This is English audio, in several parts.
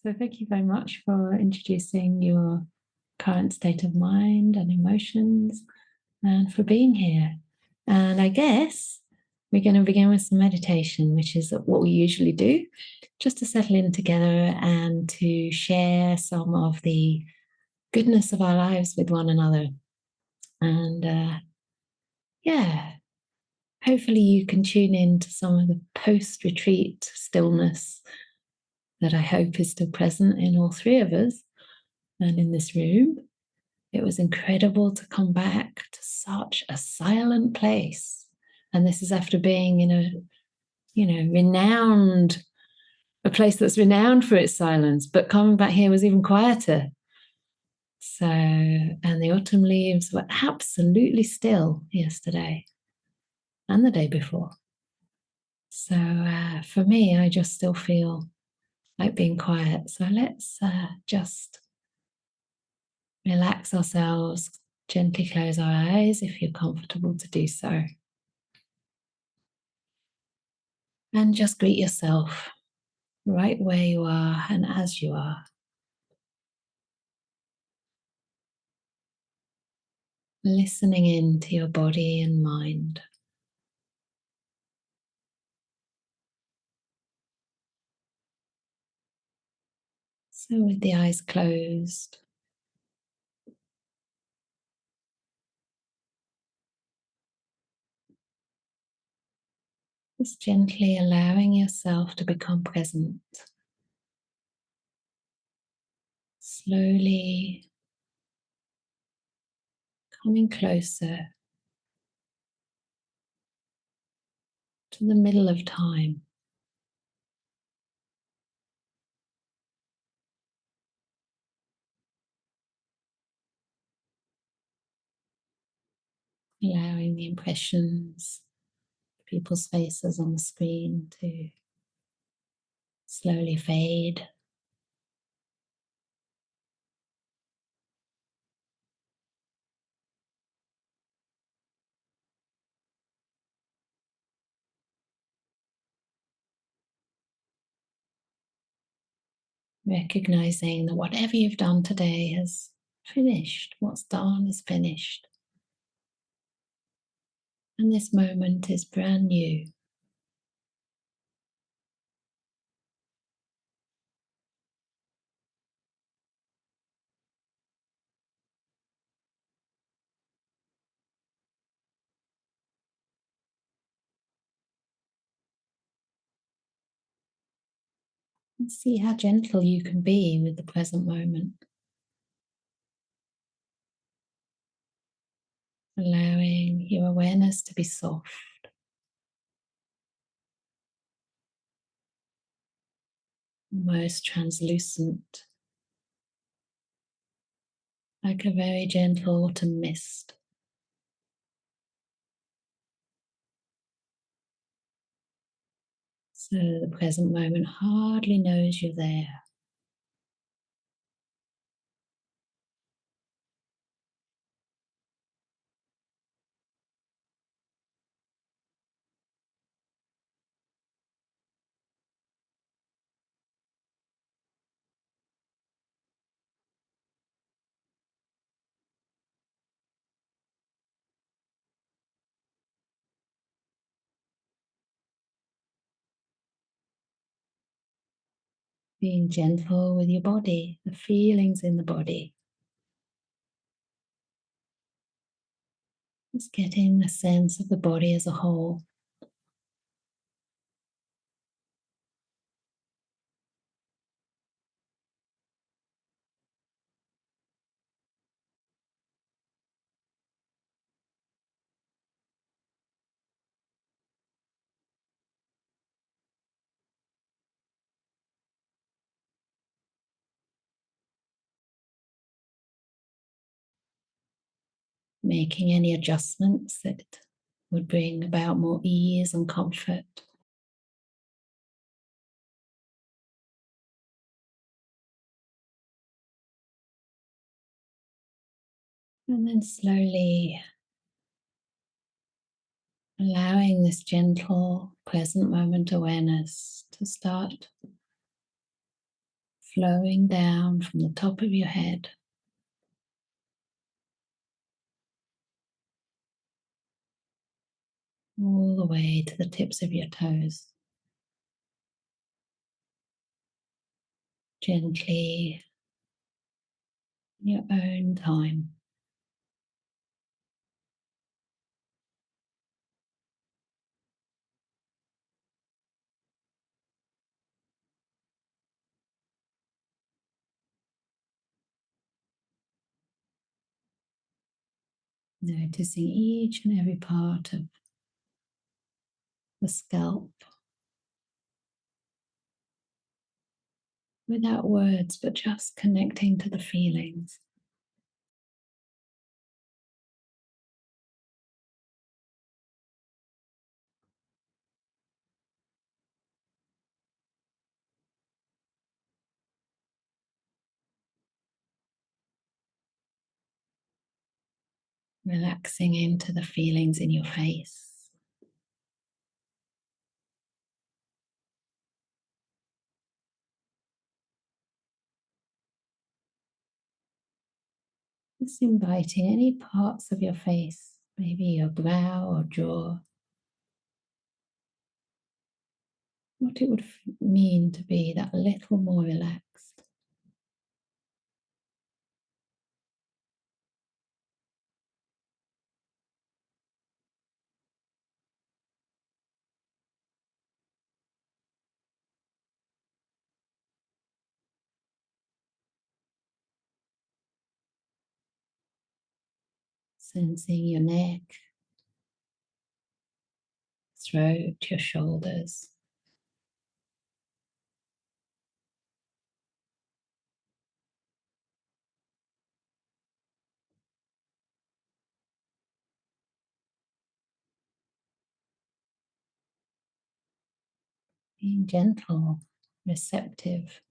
So thank you very much for introducing your current state of mind and emotions and for being here. And I guess we're going to begin with some meditation, which is what we usually do, just to settle in together and to share some of the goodness of our lives with one another. And hopefully you can tune in to some of the post-retreat stillness that I hope is still present in all three of us and in this room. It was incredible to come back to such a silent place. And this is after being in a place that's renowned for its silence, but coming back here was even quieter. So, and the autumn leaves were absolutely still yesterday and the day before. So for me, I just still feel like being quiet. So let's just relax ourselves, gently close our eyes if you're comfortable to do so. And just greet yourself right where you are and as you are. Listening in to your body and mind. So with the eyes closed, just gently allowing yourself to become present. Slowly coming closer to the middle of time. Allowing the impressions, people's faces on the screen to slowly fade. Recognizing that whatever you've done today has finished. What's done is finished. And this moment is brand new. And see how gentle you can be with the present moment. Allowing your awareness to be soft. Almost translucent. Like a very gentle autumn mist. So the present moment hardly knows you're there. Being gentle with your body, the feelings in the body. Just getting a sense of the body as a whole. Making any adjustments that would bring about more ease and comfort. And then slowly allowing this gentle, present moment awareness to start flowing down from the top of your head all the way to the tips of your toes. Gently, in your own time. Noticing each and every part of the scalp without words, but just connecting to the feelings. Relaxing into the feelings in your face. Just inviting any parts of your face, maybe your brow or jaw, what it would mean to be that little more relaxed. Sensing your neck, throat, your shoulders. Being gentle, receptive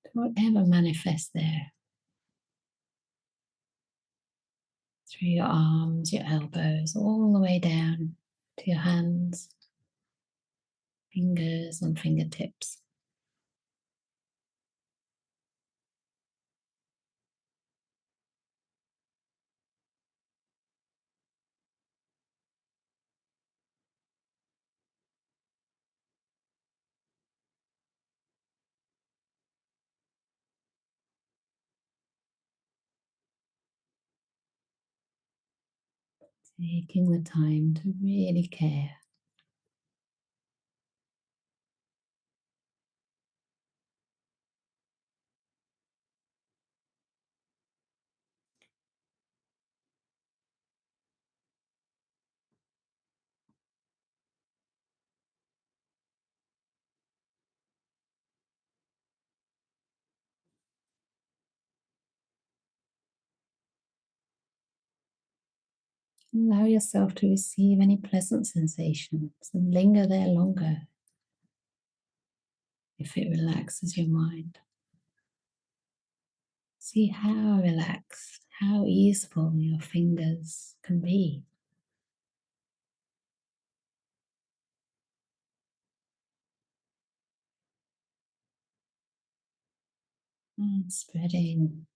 to whatever manifests there. Through your arms, your elbows, all the way down to your hands, fingers and fingertips. Taking the time to really care. Allow yourself to receive any pleasant sensations and linger there longer if it relaxes your mind. See how relaxed, how easeful your fingers can be. And spreading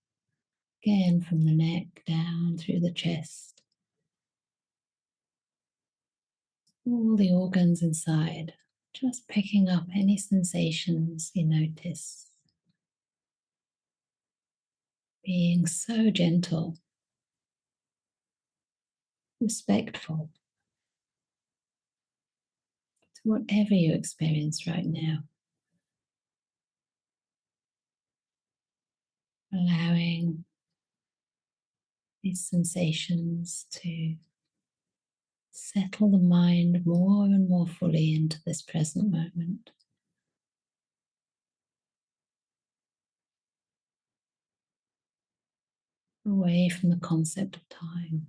again from the neck down through the chest. All the organs inside, just picking up any sensations you notice. Being so gentle, respectful to whatever you experience right now. Allowing these sensations to settle the mind more and more fully into this present moment. Away from the concept of time.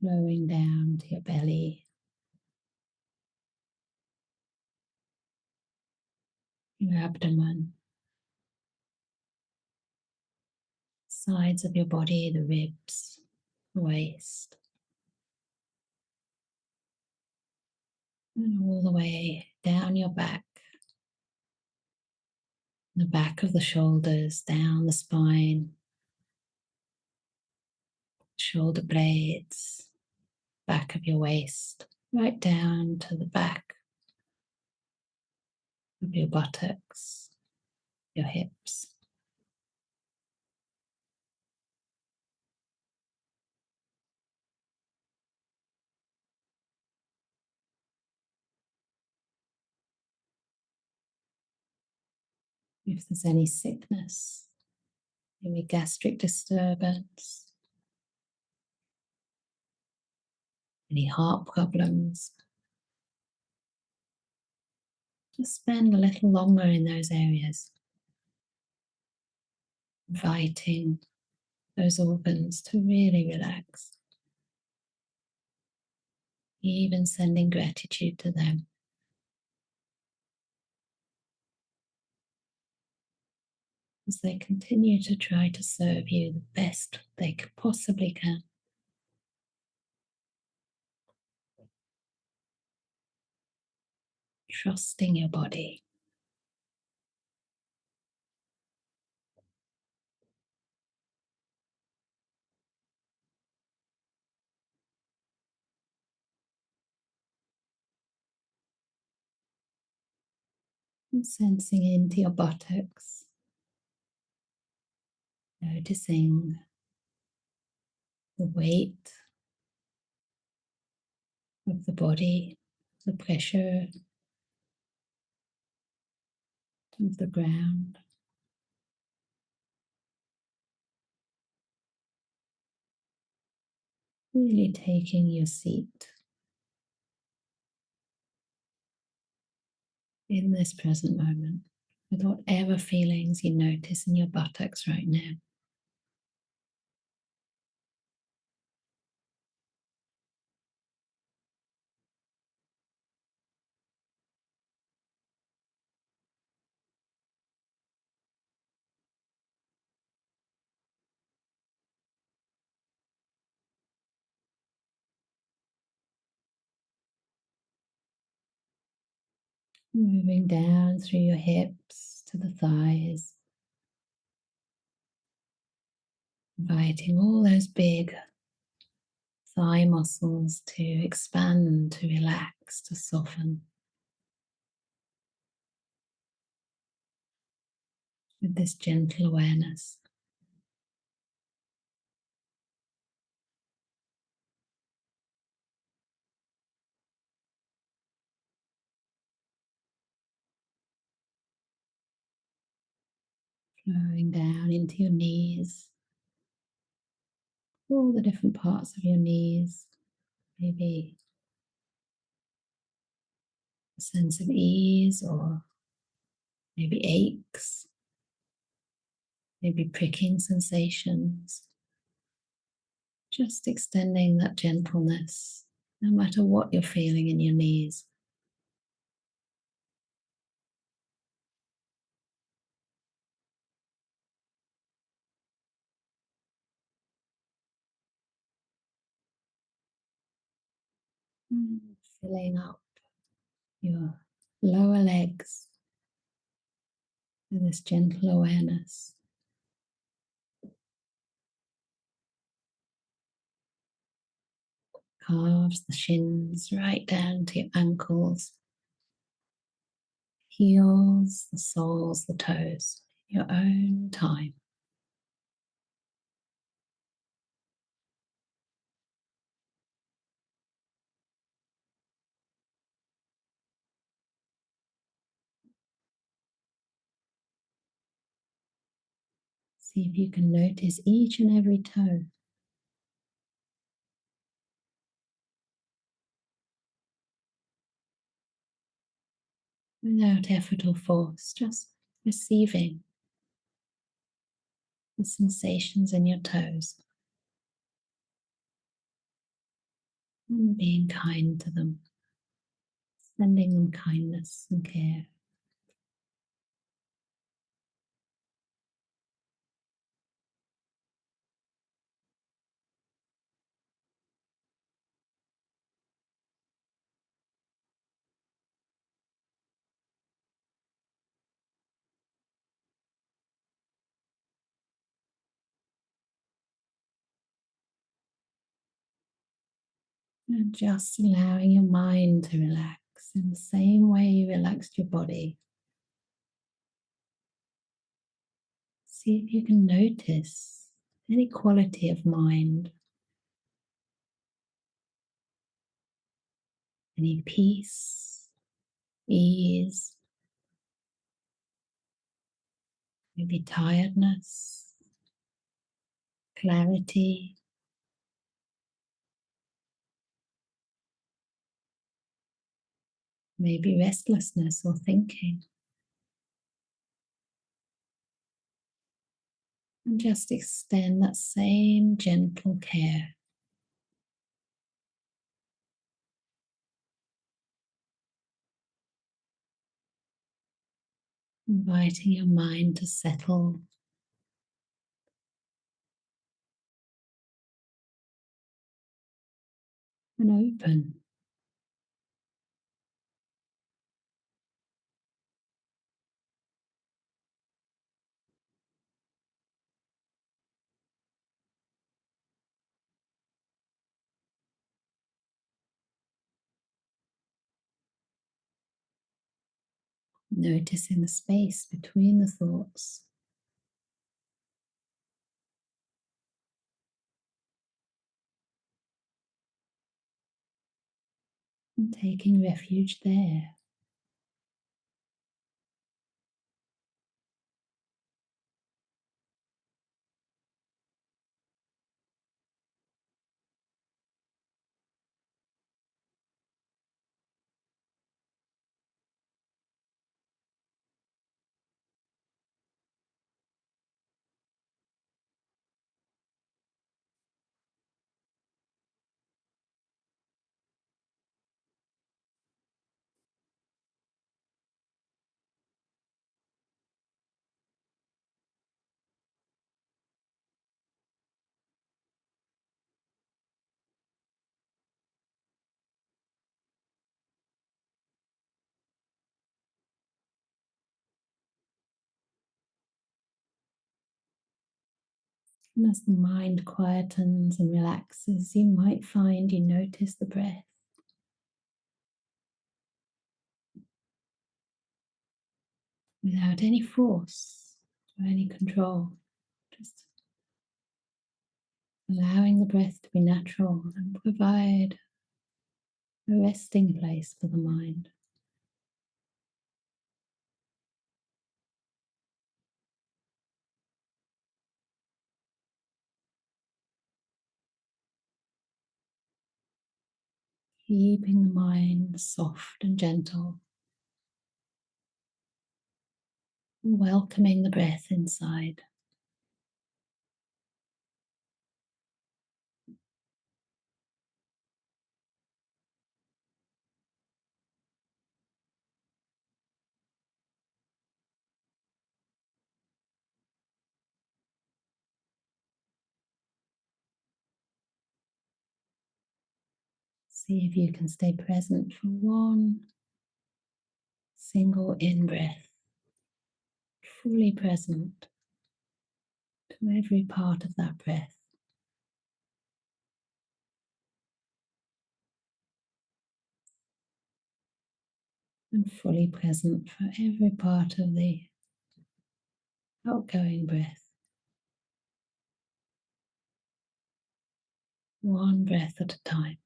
Flowing down to your belly, your abdomen. sides of your body, the ribs, the waist, and all the way down your back, the back of the shoulders, down the spine, shoulder blades, back of your waist, right down to the back of your buttocks, your hips. If there's any sickness, maybe gastric disturbance, any heart problems, just spend a little longer in those areas, inviting those organs to really relax, even sending gratitude to them as they continue to try to serve you the best they possibly can. Trusting your body. And sensing into your buttocks, noticing the weight of the body, the pressure of the ground. Really taking your seat in this present moment with whatever feelings you notice in your buttocks right now. Moving down through your hips to the thighs, inviting all those big thigh muscles to expand, to relax, to soften with this gentle awareness. Flowing down into your knees, all the different parts of your knees, maybe a sense of ease or maybe aches, maybe pricking sensations. Just extending that gentleness, no matter what you're feeling in your knees. Filling up your lower legs with this gentle awareness. Calves, the shins, right down to your ankles, heels, the soles, the toes, your own time. See if you can notice each and every toe. Without effort or force, just receiving the sensations in your toes and being kind to them, sending them kindness and care. And just allowing your mind to relax in the same way you relaxed your body. See if you can notice any quality of mind, any peace, ease, maybe tiredness, clarity, maybe restlessness or thinking. And just extend that same gentle care, inviting your mind to settle and open. Noticing the space between the thoughts. And taking refuge there. And as the mind quietens and relaxes, you might find you notice the breath without any force or any control, just allowing the breath to be natural and provide a resting place for the mind. Keeping the mind soft and gentle, welcoming the breath inside. See if you can stay present for one single in-breath, fully present to every part of that breath. And fully present for every part of the outgoing breath. One breath at a time.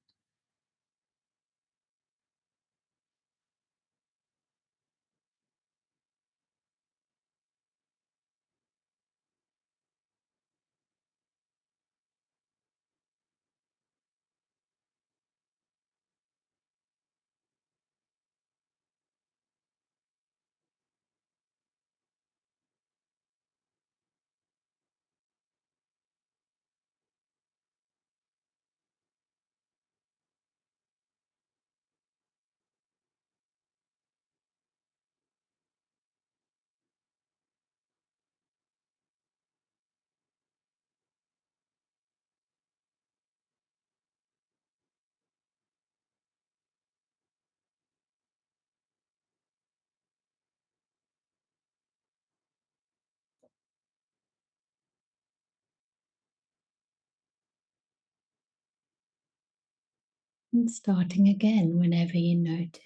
And starting again whenever you notice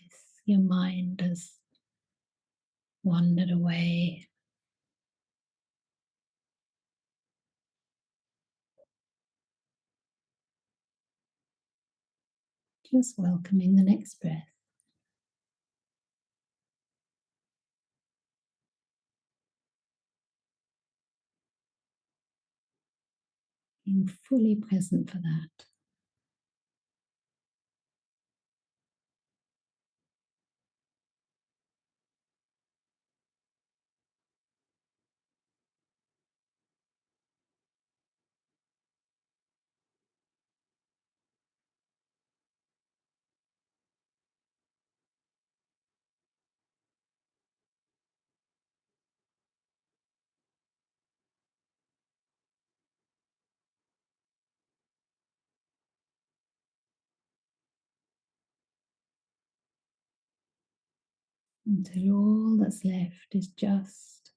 your mind has wandered away. Just welcoming the next breath. Being fully present for that. Until all that's left is just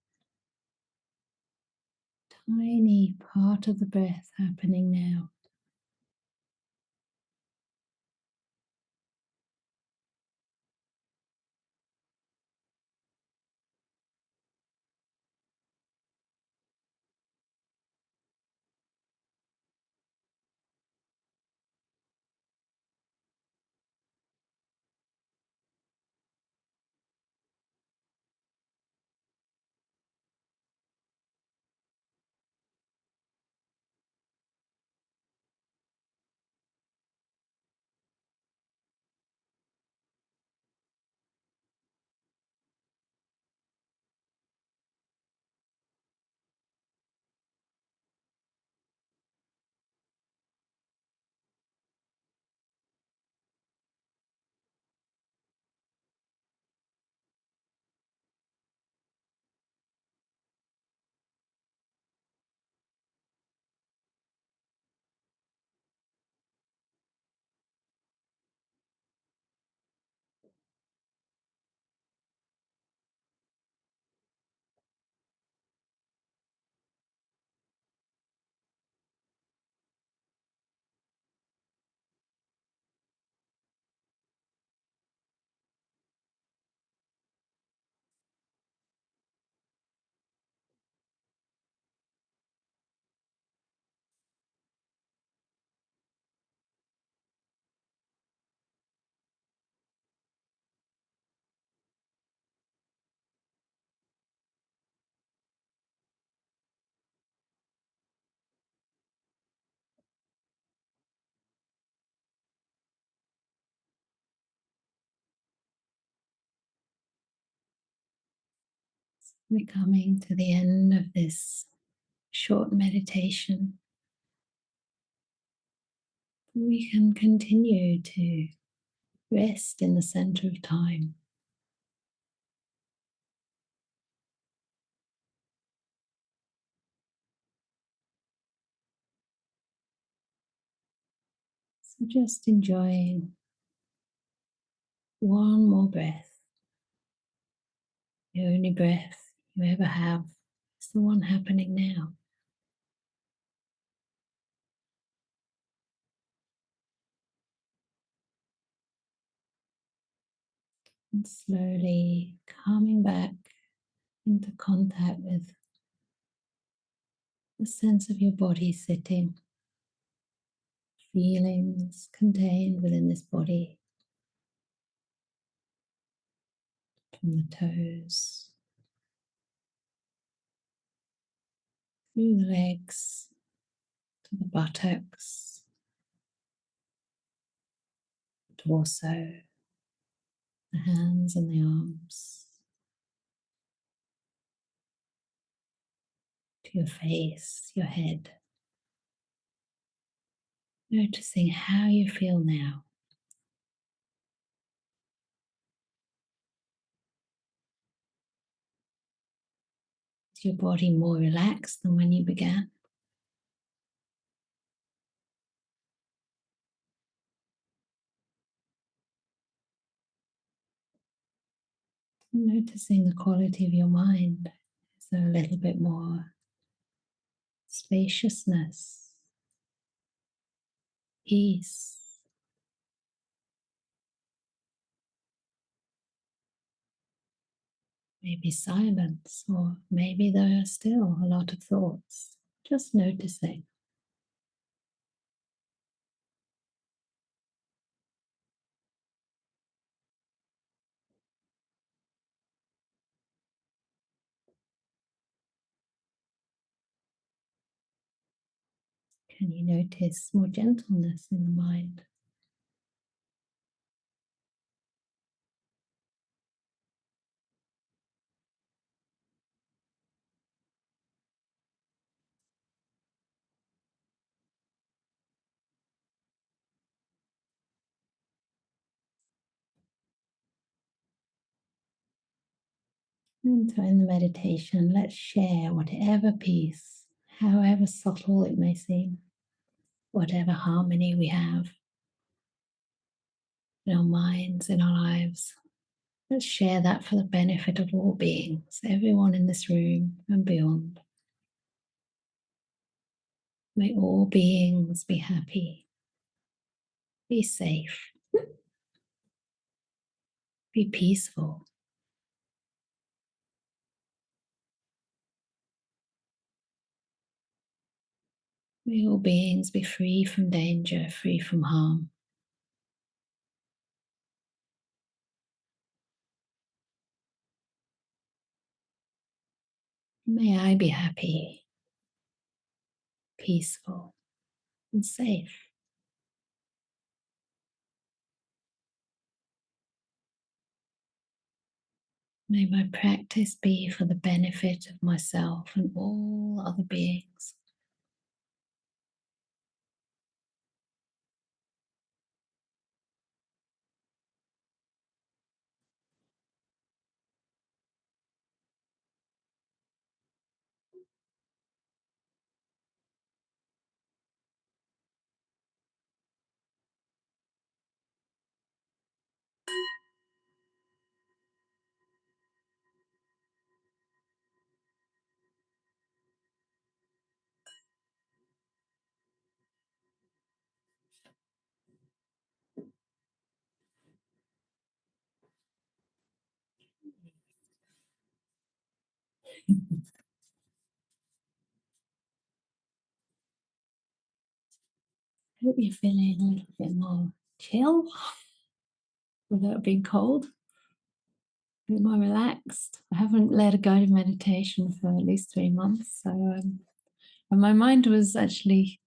a tiny part of the breath happening now. We're coming to the end of this short meditation. We can continue to rest in the center of time. So just enjoying one more breath. The only breath you ever have is the one happening now. And slowly coming back into contact with the sense of your body sitting, feelings contained within this body, from the toes, through the legs, to the buttocks, torso, the hands and the arms, to your face, your head. Noticing how you feel now. Is your body more relaxed than when you began? Noticing the quality of your mind. Is there a little bit more spaciousness, peace, maybe silence, or maybe there are still a lot of thoughts. Just noticing. Can you notice more gentleness in the mind? And to end the meditation, let's share whatever peace, however subtle it may seem, whatever harmony we have in our minds, in our lives. Let's share that for the benefit of all beings, everyone in this room and beyond. May all beings be happy, be safe, be peaceful. May all beings be free from danger, free from harm. May I be happy, peaceful, and safe. May my practice be for the benefit of myself and all other beings. I hope you're feeling a little bit more chill without being cold, a bit more relaxed. I haven't led a guided meditation for at least 3 months, so and my mind was actually,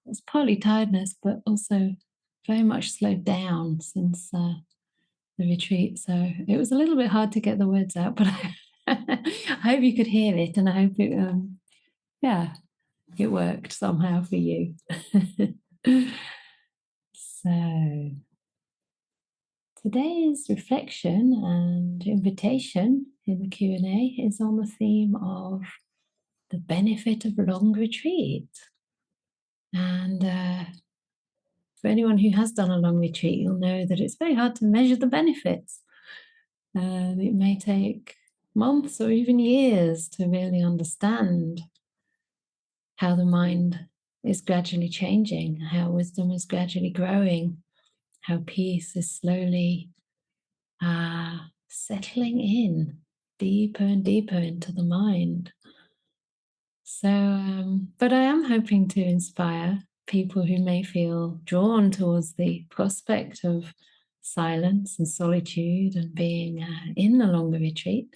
it's partly tiredness, but also very much slowed down since the retreat. So it was a little bit hard to get the words out, but I hope you could hear it, and I hope it, yeah, it worked somehow for you. So today's reflection and invitation in the Q&A is on the theme of the benefit of long retreat. And for anyone who has done a long retreat, you'll know that it's very hard to measure the benefits. It may take months or even years to really understand how the mind is gradually changing, how wisdom is gradually growing, how peace is slowly settling in deeper and deeper into the mind. So, but I am hoping to inspire people who may feel drawn towards the prospect of silence and solitude and being in a longer retreat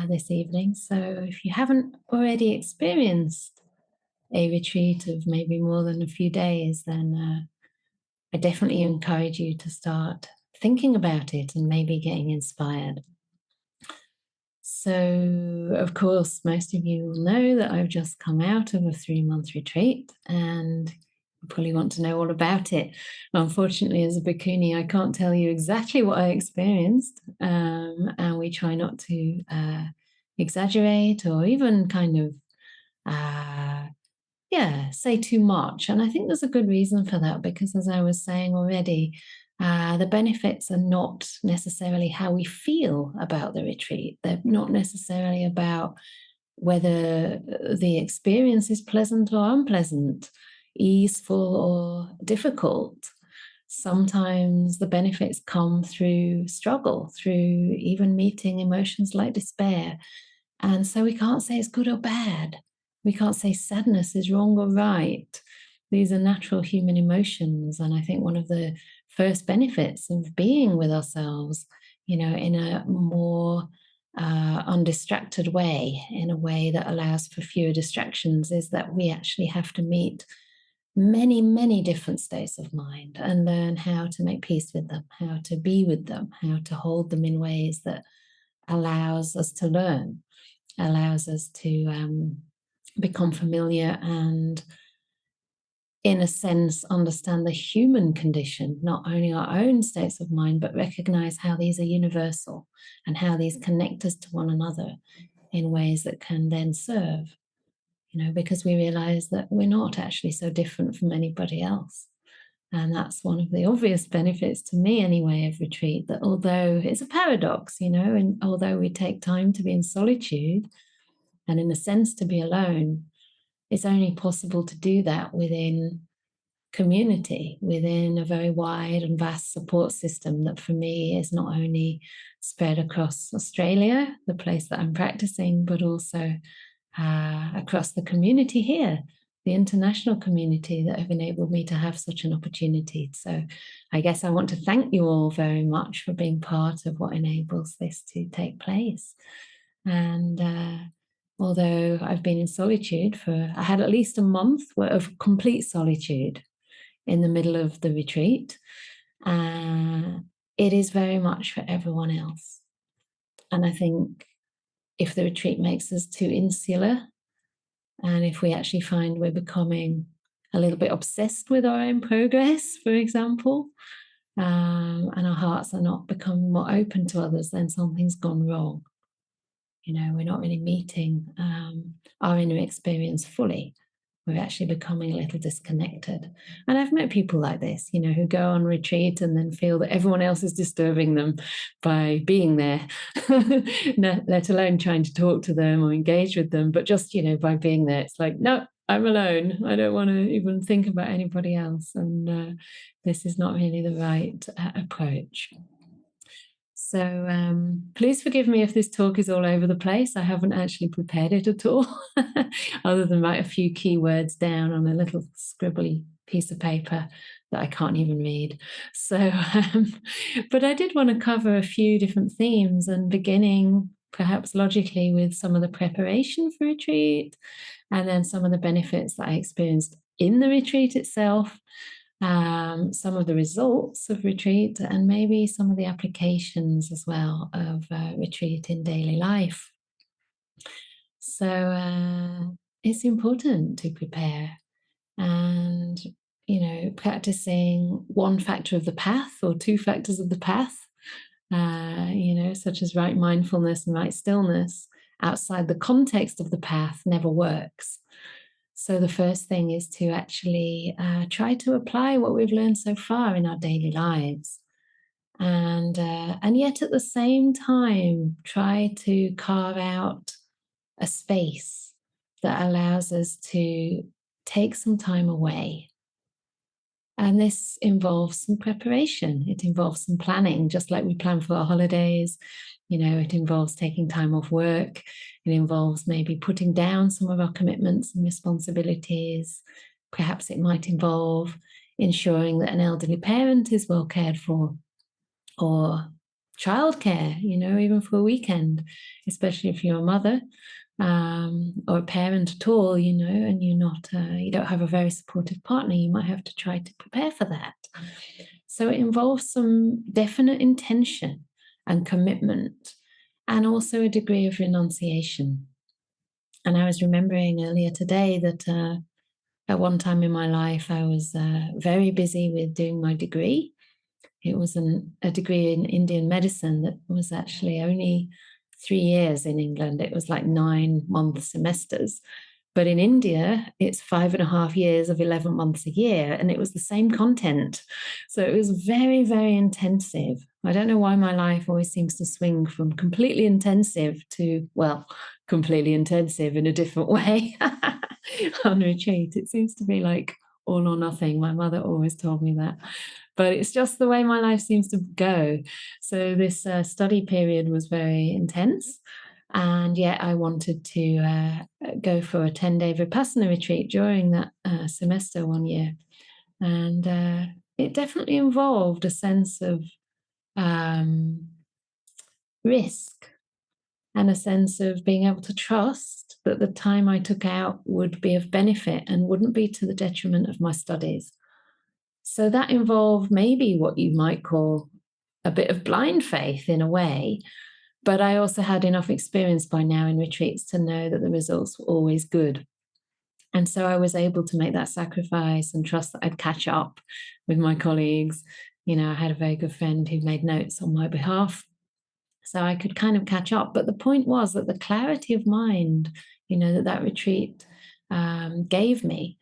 this evening. So if you haven't already experienced a retreat of maybe more than a few days, then I definitely encourage you to start thinking about it and maybe getting inspired. So, of course, most of you will know that I've just come out of a 3-month retreat and you probably want to know all about it. Unfortunately, as a bhikkhuni, I can't tell you exactly what I experienced, and we try not to exaggerate or even kind of say too much. And I think there's a good reason for that, because as I was saying already, the benefits are not necessarily how we feel about the retreat. They're not necessarily about whether the experience is pleasant or unpleasant, easeful or difficult. Sometimes the benefits come through struggle, through even meeting emotions like despair. And so we can't say it's good or bad. We can't say sadness is wrong or right. These are natural human emotions. And I think one of the first benefits of being with ourselves, in a more undistracted way, in a way that allows for fewer distractions, is that we actually have to meet many, many different states of mind and learn how to make peace with them, how to be with them, how to hold them in ways that allows us to learn, allows us to become familiar and, in a sense, understand the human condition, not only our own states of mind, but recognize how these are universal and how these connect us to one another in ways that can then serve, because we realize that we're not actually so different from anybody else. And that's one of the obvious benefits to me, anyway, of retreat, that although it's a paradox, and although we take time to be in solitude and, in a sense, to be alone, it's only possible to do that within community, within a very wide and vast support system that, for me, is not only spread across Australia, the place that I'm practicing, but also across the community here, the international community that have enabled me to have such an opportunity. So I guess I want to thank you all very much for being part of what enables this to take place. And although I've been in solitude I had at least a month of complete solitude in the middle of the retreat. It is very much for everyone else. And I think if the retreat makes us too insular, and if we actually find we're becoming a little bit obsessed with our own progress, for example, and our hearts are not becoming more open to others, then something's gone wrong. We're not really meeting our inner experience fully. We're actually becoming a little disconnected. And I've met people like this, who go on retreat and then feel that everyone else is disturbing them by being there, let alone trying to talk to them or engage with them. But just, by being there, it's like, no, I'm alone. I don't want to even think about anybody else. And this is not really the right approach. So please forgive me if this talk is all over the place. I haven't actually prepared it at all, other than write a few key words down on a little scribbly piece of paper that I can't even read. But I did want to cover a few different themes, and beginning perhaps logically with some of the preparation for retreat, and then some of the benefits that I experienced in the retreat itself, some of the results of retreat, and maybe some of the applications as well of retreat in daily life. So it's important to prepare, and practicing one factor of the path or two factors of the path, such as right mindfulness and right stillness, outside the context of the path never works. So the first thing is to actually try to apply what we've learned so far in our daily lives. And yet at the same time, try to carve out a space that allows us to take some time away. And this involves some preparation. It involves some planning, just like we plan for our holidays. It involves taking time off work. It involves maybe putting down some of our commitments and responsibilities. Perhaps it might involve ensuring that an elderly parent is well cared for, or childcare, even for a weekend, especially if you're a mother or a parent at all, and you don't have a very supportive partner. You might have to try to prepare for that. So it involves some definite intention and commitment, and also a degree of renunciation. And I was remembering earlier today that at one time in my life, I was very busy with doing my degree. It was a degree in Indian medicine that was actually only 3 years in England. It was like 9-month semesters. But in India, it's 5.5 years of 11 months a year, and it was the same content. So it was very, very intensive. I don't know why my life always seems to swing from completely intensive to, well, completely intensive in a different way on retreat. It seems to be like all or nothing. My mother always told me that. But it's just the way my life seems to go. So this study period was very intense. And yet I wanted to go for a 10-day Vipassana retreat during that semester one year. And it definitely involved a sense of risk and a sense of being able to trust that the time I took out would be of benefit and wouldn't be to the detriment of my studies. So that involved maybe what you might call a bit of blind faith in a way, but I also had enough experience by now in retreats to know that the results were always good. And so I was able to make that sacrifice and trust that I'd catch up with my colleagues. You know, I had a very good friend who made notes on my behalf, so I could kind of catch up. But the point was that the clarity of mind, you know, that retreat gave me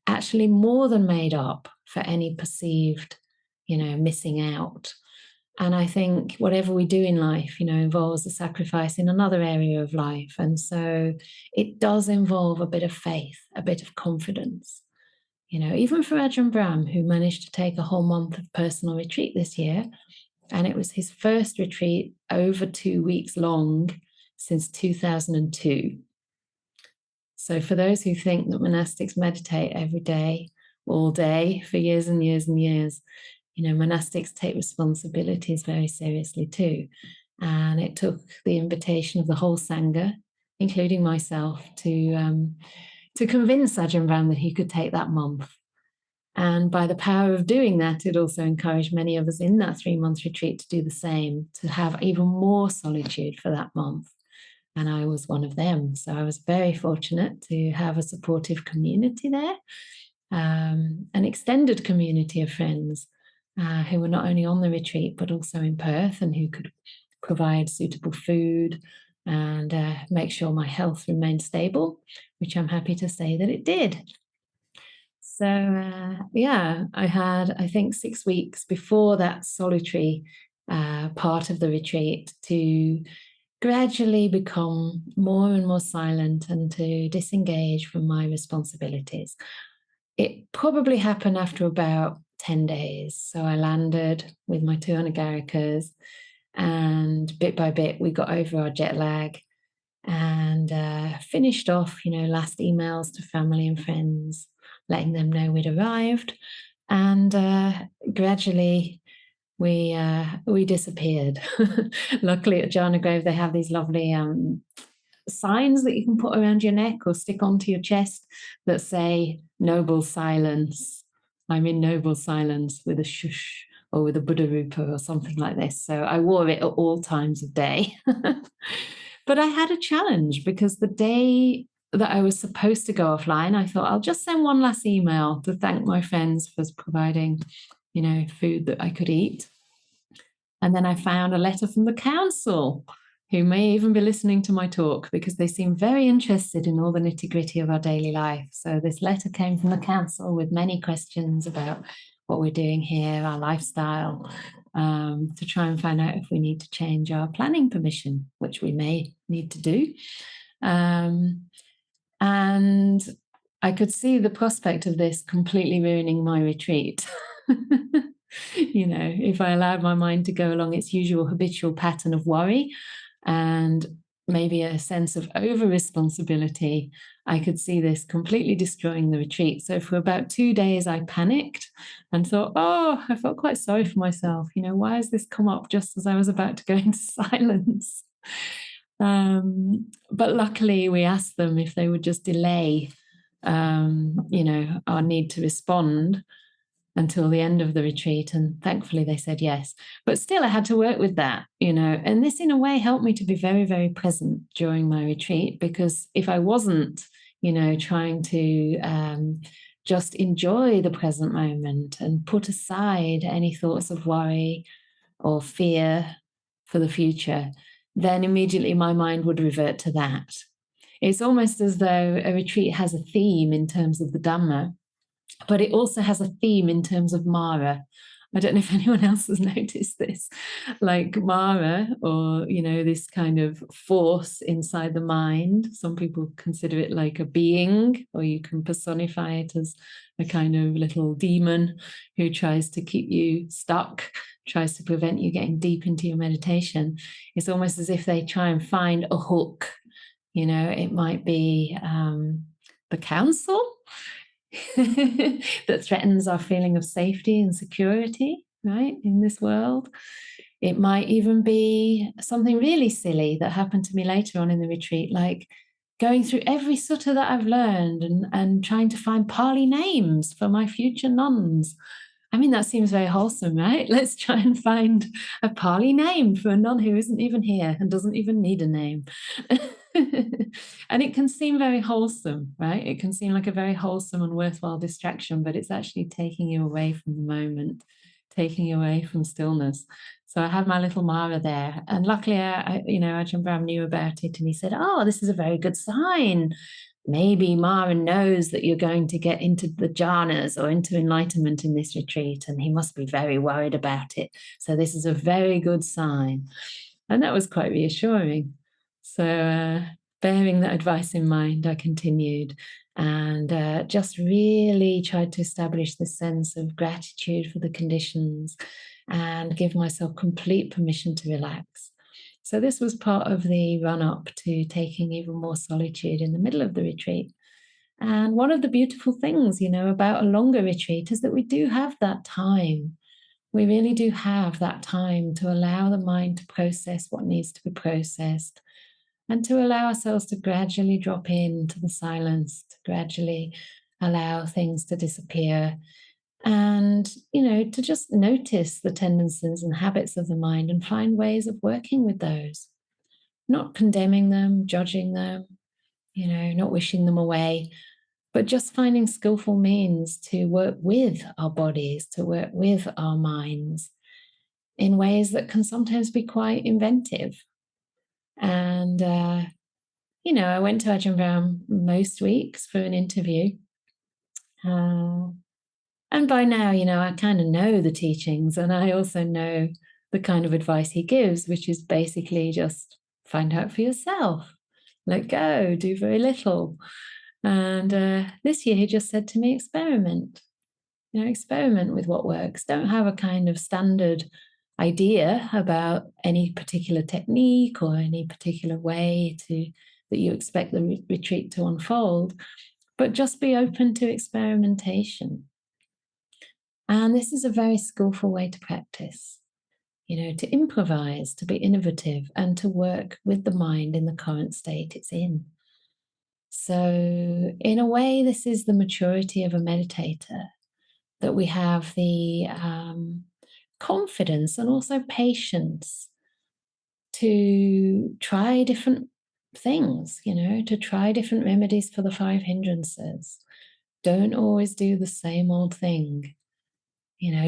actually more than made up for any perceived, you know, missing out. And I think whatever we do in life, you know, involves a sacrifice in another area of life. And so it does involve a bit of faith, a bit of confidence. You know, even for Ajahn Brahm, who managed to take a whole month of personal retreat this year, and it was his first retreat over 2 weeks long since 2002. So for those who think that monastics meditate every day, all day, for years and years and years, you know, monastics take responsibilities very seriously too. And it took the invitation of the whole Sangha, including myself, to convince Ajahn Brahm that he could take that month. And by the power of doing that, it also encouraged many of us in that 3-month retreat to do the same, to have even more solitude for that month. And I was one of them. So I was very fortunate to have a supportive community there, an extended community of friends who were not only on the retreat, but also in Perth, and who could provide suitable food and make sure my health remained stable, which I'm happy to say that it did. So, yeah, I had, I think, 6 weeks before that solitary part of the retreat to gradually become more and more silent and to disengage from my responsibilities. It probably happened after about 10 days. So I landed with my 2 Anagarikas, and bit by bit, we got over our jet lag and finished off, you know, last emails to family and friends, letting them know we'd arrived. And gradually we disappeared. Luckily at Jhana Grove, they have these lovely signs that you can put around your neck or stick onto your chest that say noble silence. I'm in noble silence with a shush or with a Buddha Rupa or something like this. So I wore it at all times of day. But I had a challenge because the day that I was supposed to go offline, I thought I'll just send one last email to thank my friends for providing, you know, food that I could eat. And then I found a letter from the council, who may even be listening to my talk because they seem very interested in all the nitty-gritty of our daily life. So this letter came from the council with many questions about what we're doing here, our lifestyle, to try and find out if we need to change our planning permission, which we may need to do. And I could see the prospect of this completely ruining my retreat. You know, if I allowed my mind to go along its usual habitual pattern of worry and maybe a sense of over-responsibility, I could see this completely destroying the retreat. So for about 2 days, I panicked and thought, oh, I felt quite sorry for myself. You know, why has this come up just as I was about to go into silence? But luckily, we asked them if they would just delay, you know, our need to respond until the end of the retreat. And thankfully they said yes. But still, I had to work with that, you know, and this in a way helped me to be very, very present during my retreat, because if I wasn't, you know, trying to just enjoy the present moment and put aside any thoughts of worry or fear for the future, then immediately my mind would revert to that. It's almost as though a retreat has a theme in terms of the Dhamma, but it also has a theme in terms of Mara. I don't know if anyone else has noticed this, like Mara, or, this kind of force inside the mind. Some people consider it like a being, or you can personify it as a kind of little demon who tries to keep you stuck, tries to prevent you getting deep into your meditation. It's almost as if they try and find a hook. It might be the council that threatens our feeling of safety and security, right, in this world. It might even be something really silly that happened to me later on in the retreat, like going through every sutta that I've learned and trying to find Pali names for my future nuns. I mean, that seems very wholesome, right? Let's try and find a Pali name for a nun who isn't even here and doesn't even need a name. And it can seem very wholesome, right? It can seem like a very wholesome and worthwhile distraction, but it's actually taking you away from the moment, taking you away from stillness. So I had my little Mara there, and luckily, Ajahn Brahm knew about it, and he said, "Oh, this is a very good sign. Maybe Mara knows that you're going to get into the jhanas or into enlightenment in this retreat, and he must be very worried about it. So this is a very good sign." And that was quite reassuring. So bearing that advice in mind, I continued and just really tried to establish this sense of gratitude for the conditions and give myself complete permission to relax. So this was part of the run-up to taking even more solitude in the middle of the retreat. And one of the beautiful things, about a longer retreat is that we do have that time. We really do have that time to allow the mind to process what needs to be processed and to allow ourselves to gradually drop into the silence, to gradually allow things to disappear and, to just notice the tendencies and habits of the mind and find ways of working with those, not condemning them, judging them, not wishing them away, but just finding skillful means to work with our bodies, to work with our minds in ways that can sometimes be quite inventive. And, I went to Ajahn Brahm most weeks for an interview. And by now, I kind of know the teachings, and I also know the kind of advice he gives, which is basically just find out for yourself, let go, do very little. And this year he just said to me, experiment, experiment with what works. Don't have a kind of standard idea about any particular technique or any particular way that you expect the retreat to unfold, but just be open to experimentation. And this is a very skillful way to practice, to improvise, to be innovative, and to work with the mind in the current state it's in. So in a way, this is the maturity of a meditator, that we have the confidence and also patience to try different things, to try different remedies for the 5 hindrances. Don't always do the same old thing.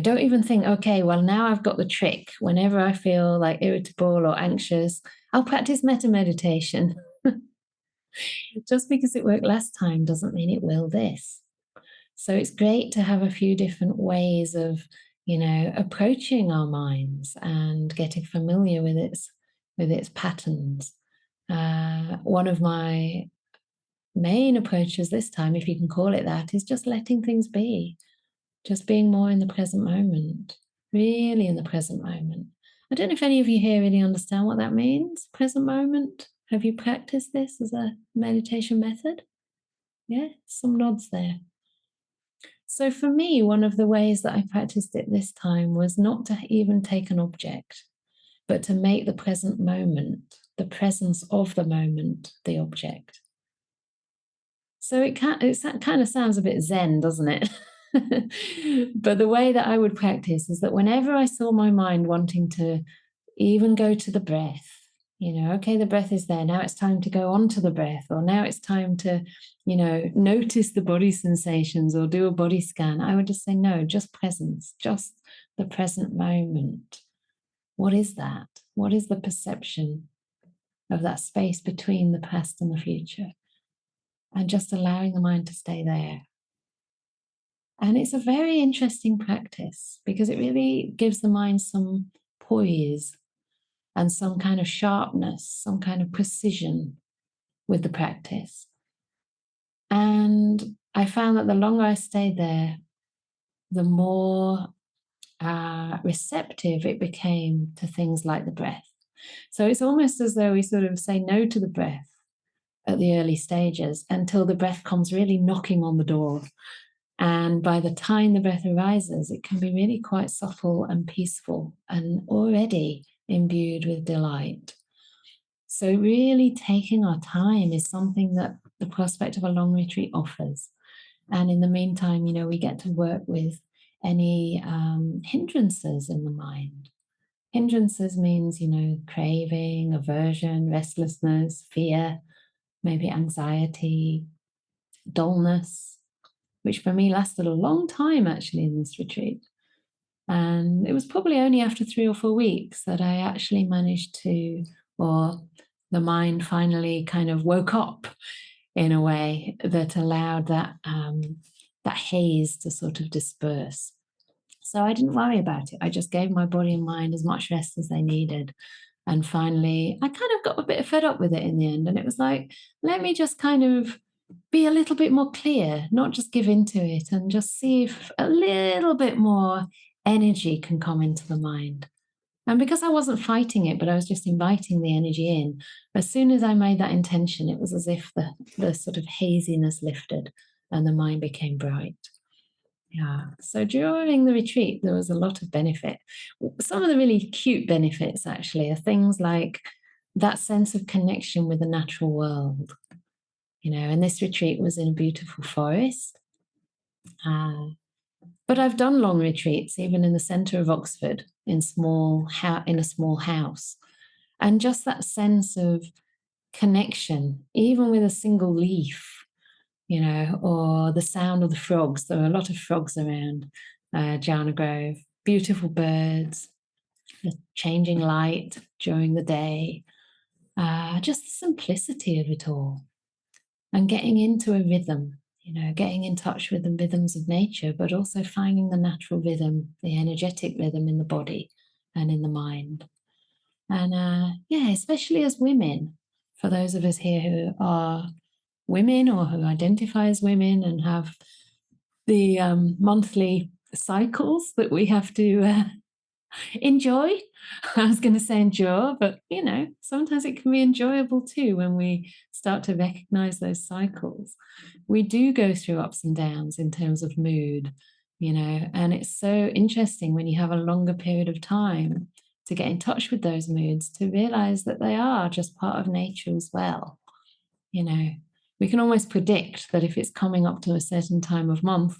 Don't even think, okay, well, now I've got the trick. Whenever I feel like irritable or anxious, I'll practice metta meditation. Just because it worked last time doesn't mean it will this. So it's great to have a few different ways of, approaching our minds and getting familiar with its patterns. One of my main approaches this time, if you can call it that, is just letting things be. Just being more in the present moment, really in the present moment. I don't know if any of you here really understand what that means, present moment. Have you practiced this as a meditation method? Yeah, some nods there. So for me, one of the ways that I practiced it this time was not to even take an object, but to make the present moment, the presence of the moment, the object. So it kind of sounds a bit Zen, doesn't it? But the way that I would practice is that whenever I saw my mind wanting to even go to the breath, okay, the breath is there. Now it's time to go on to the breath, or now it's time to, notice the body sensations or do a body scan. I would just say, no, just presence, just the present moment. What is that? What is the perception of that space between the past and the future? And just allowing the mind to stay there. And it's a very interesting practice because it really gives the mind some poise and some kind of sharpness, some kind of precision with the practice. And I found that the longer I stayed there, the more receptive it became to things like the breath. So it's almost as though we sort of say no to the breath at the early stages until the breath comes really knocking on the door. And by the time the breath arises, it can be really quite subtle and peaceful and already imbued with delight. So really taking our time is something that the prospect of a long retreat offers. And in the meantime, we get to work with any hindrances in the mind. Hindrances means, craving, aversion, restlessness, fear, maybe anxiety, dullness, which for me lasted a long time actually in this retreat. And it was probably only after 3 or 4 weeks that I actually managed to, or the mind finally kind of woke up in a way that allowed that haze to sort of disperse. So I didn't worry about it. I just gave my body and mind as much rest as they needed. And finally, I kind of got a bit fed up with it in the end. And it was like, let me just kind of be a little bit more clear, not just give into it, and just see if a little bit more energy can come into the mind. And because I wasn't fighting it, but I was just inviting the energy in, as soon as I made that intention, it was as if the sort of haziness lifted and the mind became bright. Yeah. So during the retreat, there was a lot of benefit. Some of the really cute benefits, actually, are things like that sense of connection with the natural world. And this retreat was in a beautiful forest. But I've done long retreats, even in the centre of Oxford, in a small house. And just that sense of connection, even with a single leaf, or the sound of the frogs. There are a lot of frogs around Jana Grove, beautiful birds, the changing light during the day, just the simplicity of it all. And getting into a rhythm, getting in touch with the rhythms of nature, but also finding the natural rhythm, the energetic rhythm in the body and in the mind. And especially as women, for those of us here who are women or who identify as women and have the monthly cycles that we have to enjoy. I was going to say endure, but sometimes it can be enjoyable too when we start to recognize those cycles. We do go through ups and downs in terms of mood, and it's so interesting when you have a longer period of time to get in touch with those moods, to realize that they are just part of nature as well. We can almost predict that if it's coming up to a certain time of month,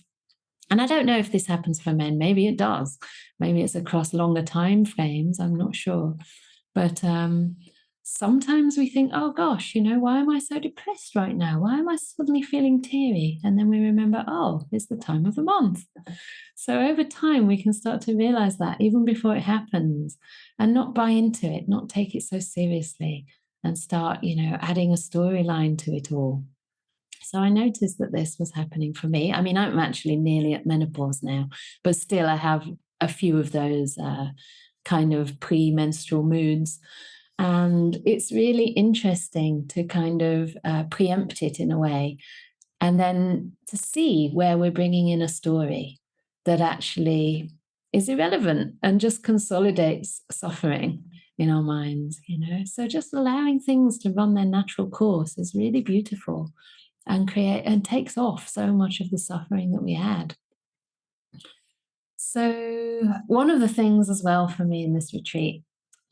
and I don't know if this happens for men, maybe it does. Maybe it's across longer time frames, I'm not sure. But sometimes we think, oh gosh, why am I so depressed right now? Why am I suddenly feeling teary? And then we remember, oh, it's the time of the month. So over time, we can start to realize that even before it happens and not buy into it, not take it so seriously and start, adding a storyline to it all. So I noticed that this was happening for me. I mean, I'm actually nearly at menopause now, but still I have a few of those kind of pre-menstrual moods. And it's really interesting to kind of preempt it in a way, and then to see where we're bringing in a story that actually is irrelevant and just consolidates suffering in our minds, So just allowing things to run their natural course is really beautiful and takes off so much of the suffering that we had. So one of the things as well for me in this retreat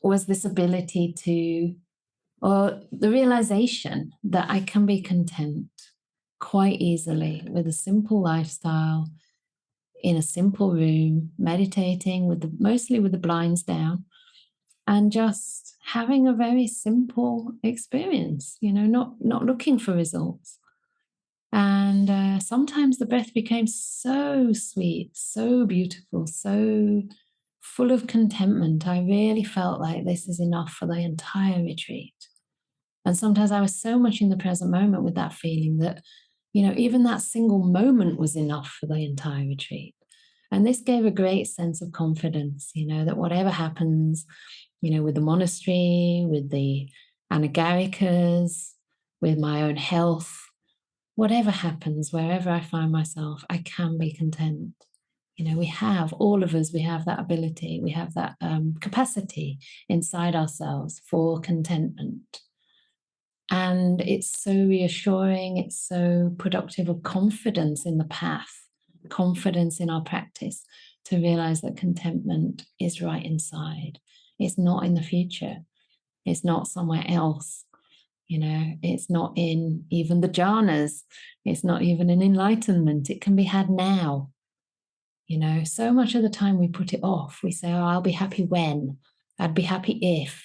was this ability or the realization that I can be content quite easily with a simple lifestyle in a simple room, meditating mostly with the blinds down, and just having a very simple experience, not looking for results. And sometimes the breath became so sweet, so beautiful, so full of contentment. I really felt like this is enough for the entire retreat. And sometimes I was so much in the present moment with that feeling that Even that single moment was enough for the entire retreat. And this gave a great sense of confidence, that whatever happens, with the monastery, with the anagarikas, with my own health, whatever happens, wherever I find myself, I can be content. We have, all of us, we have that ability, we have that capacity inside ourselves for contentment. And it's so reassuring, it's so productive of confidence in the path, confidence in our practice, to realize that contentment is right inside. It's not in the future. It's not somewhere else. It's not in even the jhanas. It's not even in enlightenment. It can be had now. So much of the time we put it off. We say, oh, I'll be happy when. I'd be happy if.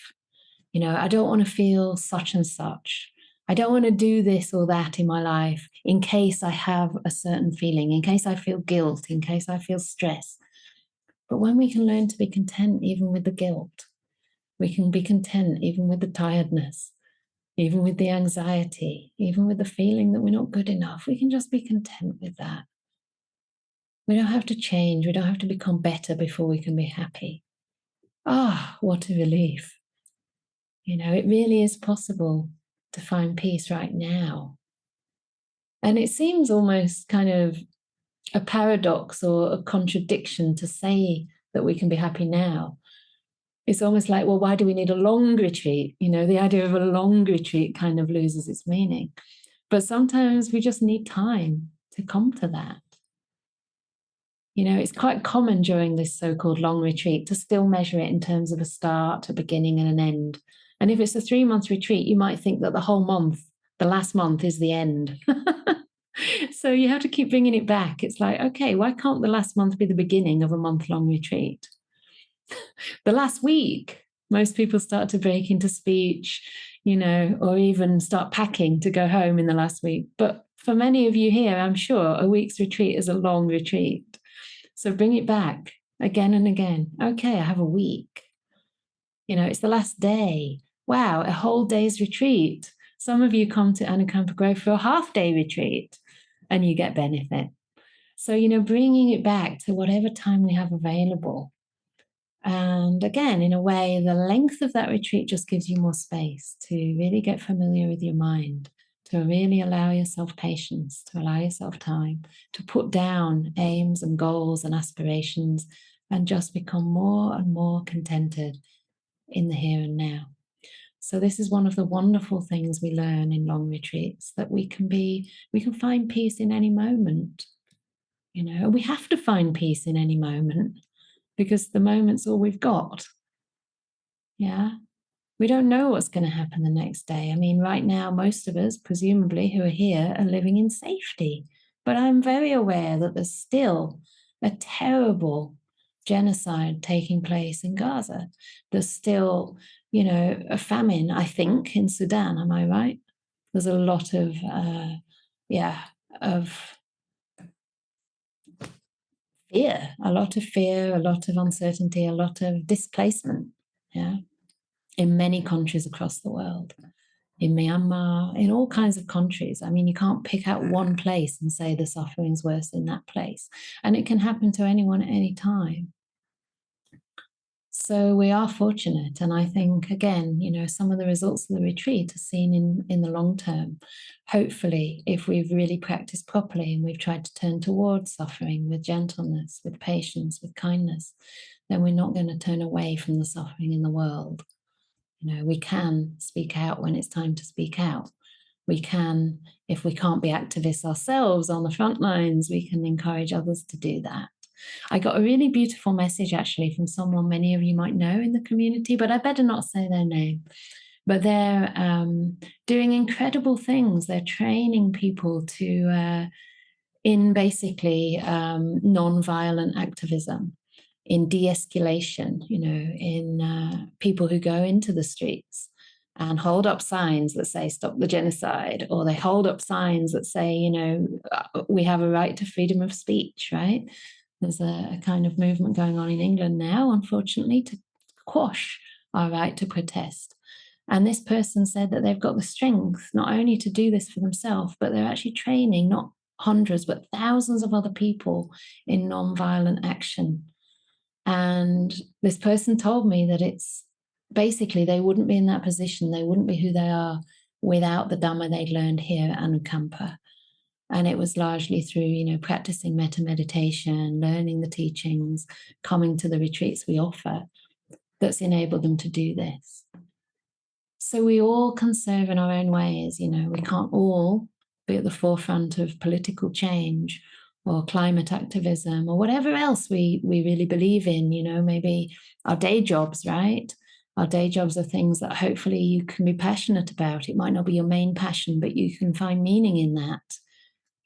I don't want to feel such and such. I don't want to do this or that in my life in case I have a certain feeling, in case I feel guilt, in case I feel stress. But when we can learn to be content even with the guilt, we can be content even with the tiredness, even with the anxiety, even with the feeling that we're not good enough, we can just be content with that. We don't have to change. We don't have to become better before we can be happy. Ah, what a relief. It really is possible to find peace right now. And it seems almost kind of a paradox or a contradiction to say that we can be happy now. It's almost like, well, why do we need a long retreat? The idea of a long retreat kind of loses its meaning. But sometimes we just need time to come to that. It's quite common during this so-called long retreat to still measure it in terms of a start, a beginning, and an end. And if it's a 3-month retreat, you might think that the whole month, the last month, is the end. So you have to keep bringing it back. It's like, okay, why can't the last month be the beginning of a month-long retreat? The last week, most people start to break into speech, or even start packing to go home in the last week. But for many of you here, I'm sure a week's retreat is a long retreat. So bring it back again and again. Okay, I have a week. It's the last day. Wow, a whole day's retreat. Some of you come to Anakampa Grove for a half-day retreat and you get benefit. So, bringing it back to whatever time we have available. And again, in a way, the length of that retreat just gives you more space to really get familiar with your mind, to really allow yourself patience, to allow yourself time, to put down aims and goals and aspirations and just become more and more contented in the here and now. So this is one of the wonderful things we learn in long retreats, that we can find peace in any moment. We have to find peace in any moment because the moment's all we've got. Yeah. We don't know what's going to happen the next day. I mean, right now, most of us, presumably, who are here are living in safety. But I'm very aware that there's still a terrible genocide taking place in Gaza. There's still, a famine, I think, in Sudan. Am I right? There's a lot of, fear, a lot of uncertainty, a lot of displacement. Yeah. In many countries across the world, in Myanmar, in all kinds of countries. I mean, you can't pick out one place and say the suffering's worse in that place. And it can happen to anyone at any time. So we are fortunate. And I think, again, some of the results of the retreat are seen in the long term. Hopefully, if we've really practiced properly and we've tried to turn towards suffering with gentleness, with patience, with kindness, then we're not going to turn away from the suffering in the world. We can speak out when it's time to speak out. We can, if we can't be activists ourselves on the front lines, we can encourage others to do that. I got a really beautiful message actually from someone many of you might know in the community, but I better not say their name. But they're doing incredible things. They're training people to, in basically non-violent activism, in de-escalation, in people who go into the streets and hold up signs that say, stop the genocide, or they hold up signs that say, we have a right to freedom of speech, right? There's a kind of movement going on in England now, unfortunately, to quash our right to protest. And this person said that they've got the strength not only to do this for themselves, but they're actually training not hundreds, but thousands of other people in non-violent action. And this person told me that it's basically they wouldn't be in that position, they wouldn't be who they are without the Dhamma they'd learned here at Anukampa. And it was largely through, practicing metta meditation, learning the teachings, coming to the retreats we offer, that's enabled them to do this. So we all can serve in our own ways. We can't all be at the forefront of political change or climate activism or whatever else we really believe in. Maybe our day jobs, right? Our day jobs are things that hopefully you can be passionate about. It might not be your main passion, but you can find meaning in that.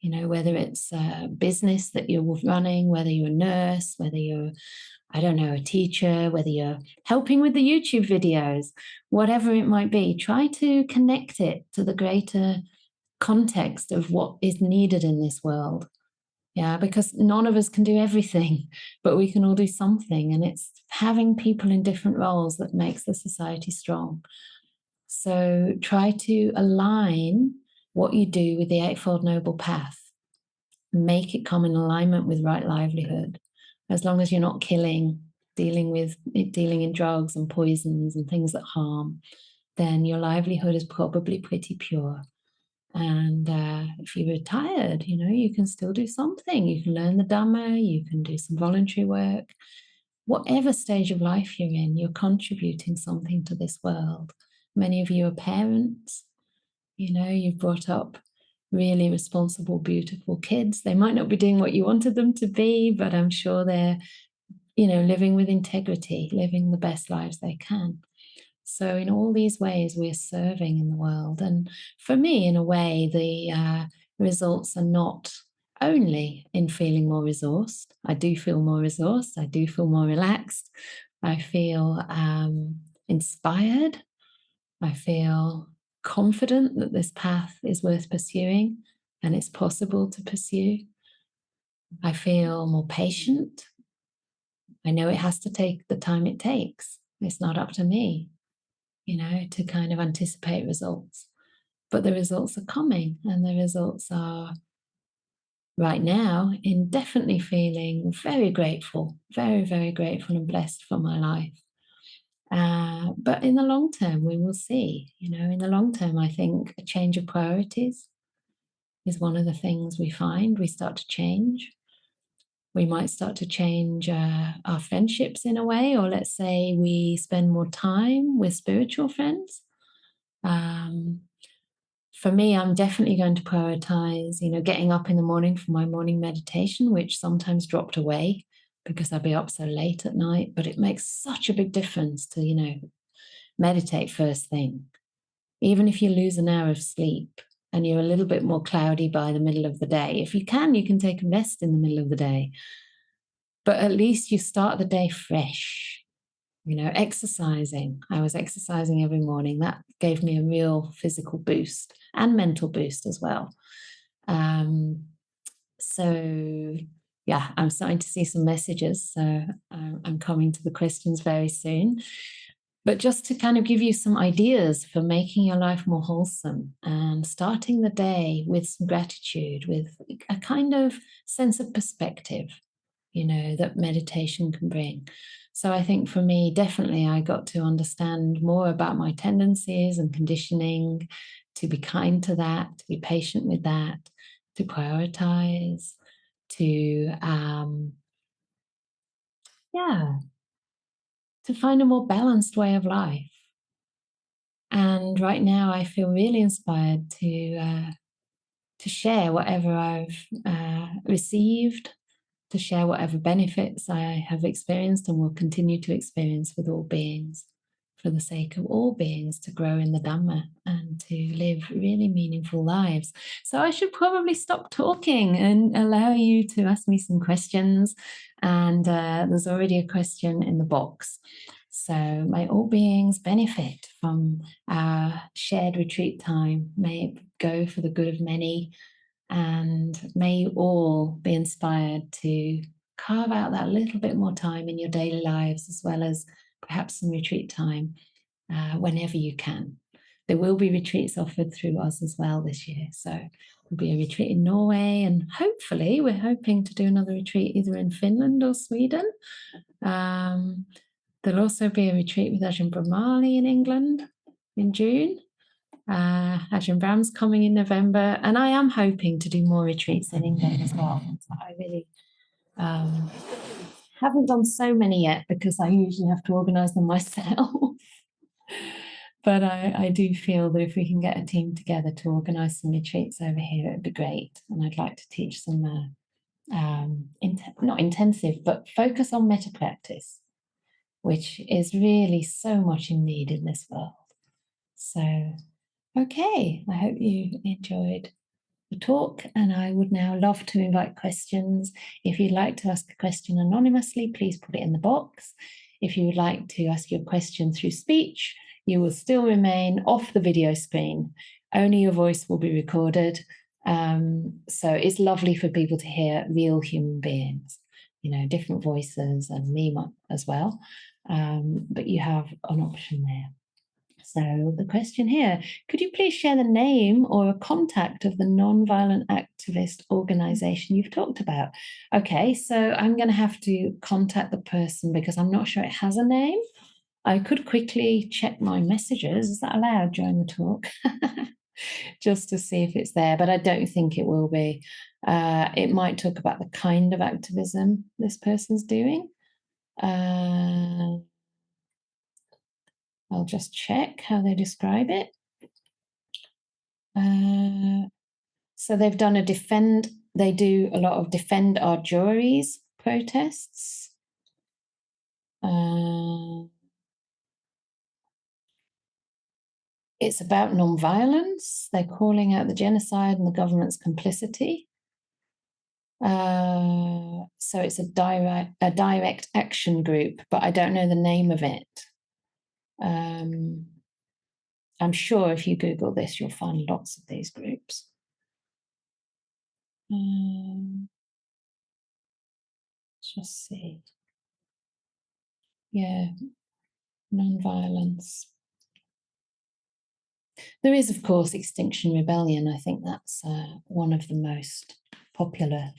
Whether it's a business that you're running, whether you're a nurse, whether you're, a teacher, whether you're helping with the YouTube videos, whatever it might be, try to connect it to the greater context of what is needed in this world. Yeah, because none of us can do everything, but we can all do something. And it's having people in different roles that makes the society strong. So try to align what you do with the Eightfold Noble Path. Make it come in alignment with right livelihood. As long as you're not killing, dealing in drugs and poisons and things that harm, then your livelihood is probably pretty pure. And if you're retired, you can still do something. You can learn the Dhamma, you can do some voluntary work. Whatever stage of life you're in, you're contributing something to this world. Many of you are parents. You've brought up really responsible, beautiful kids. They might not be doing what you wanted them to be, but I'm sure they're, living with integrity, living the best lives they can. So in all these ways, we're serving in the world. And for me, in a way, the results are not only in feeling more resourced. I do feel more resourced. I do feel more relaxed. I feel inspired. I feel confident that this path is worth pursuing and it's possible to pursue. I feel more patient. I know it has to take the time it takes. It's not up to me, to kind of anticipate results. But the results are coming, and the results are right now in definitely feeling very grateful, very, very grateful and blessed for my life. But in the long term, we will see. In the long term, I think a change of priorities is one of the things we find. We start to change. We might start to change our friendships in a way, or let's say we spend more time with spiritual friends. For me, I'm definitely going to prioritize, getting up in the morning for my morning meditation, which sometimes dropped away because I'd be up so late at night. But it makes such a big difference to, meditate first thing. Even if you lose an hour of sleep and you're a little bit more cloudy by the middle of the day, if you can take a rest in the middle of the day. But at least you start the day fresh. Exercising. I was exercising every morning. That gave me a real physical boost and mental boost as well. So yeah, I'm starting to see some messages. So I'm coming to the questions very soon. But just to kind of give you some ideas for making your life more wholesome and starting the day with some gratitude, with a kind of sense of perspective, that meditation can bring. So I think for me, definitely I got to understand more about my tendencies and conditioning, to be kind to that, to be patient with that, to prioritize, to find a more balanced way of life. And right now I feel really inspired to share whatever I've received, to share whatever benefits I have experienced and will continue to experience with all beings, for the sake of all beings to grow in the Dhamma and to live really meaningful lives. So I should probably stop talking and allow you to ask me some questions. And there's already a question in the box. So may all beings benefit from our shared retreat time. May it go for the good of many. And may you all be inspired to carve out that little bit more time in your daily lives, as well as perhaps some retreat time, whenever you can. There will be retreats offered through us as well this year. So there'll be a retreat in Norway, and hopefully we're hoping to do another retreat either in Finland or Sweden. There'll also be a retreat with Ajahn Brahmali in England in June. Ajahn Brahm's coming in November, and I am hoping to do more retreats in England as well. So I really haven't done so many yet because I usually have to organise them myself. But I do feel that if we can get a team together to organise some retreats over here, it'd be great. And I'd like to teach some, not intensive, but focus on metta practice, which is really so much in need in this world. So, okay, I hope you enjoyed the talk, and I would now love to invite questions. If you'd like to ask a question anonymously, please put it in the box. If you would like to ask your question through speech, you will still remain off the video screen. Only your voice will be recorded. So it's lovely for people to hear real human beings, you know, different voices, and me as well. But you have an option there. So the question here, could you please share the name or a contact of the non-violent activist organization you've talked about? Okay, so I'm going to have to contact the person because I'm not sure it has a name. I could quickly check my messages. Is that allowed during the talk? Just to see if it's there, but I don't think it will be. It might talk about the kind of activism this person's doing. I'll just check how they describe it. So they've done they do a lot of defend our juries protests. It's about non-violence. They're calling out the genocide and the government's complicity. So it's a direct action group, but I don't know the name of it. I'm sure if you Google this, you'll find lots of these groups. Let's just see. Yeah, non-violence. There is, of course, Extinction Rebellion. I think that's one of the most popular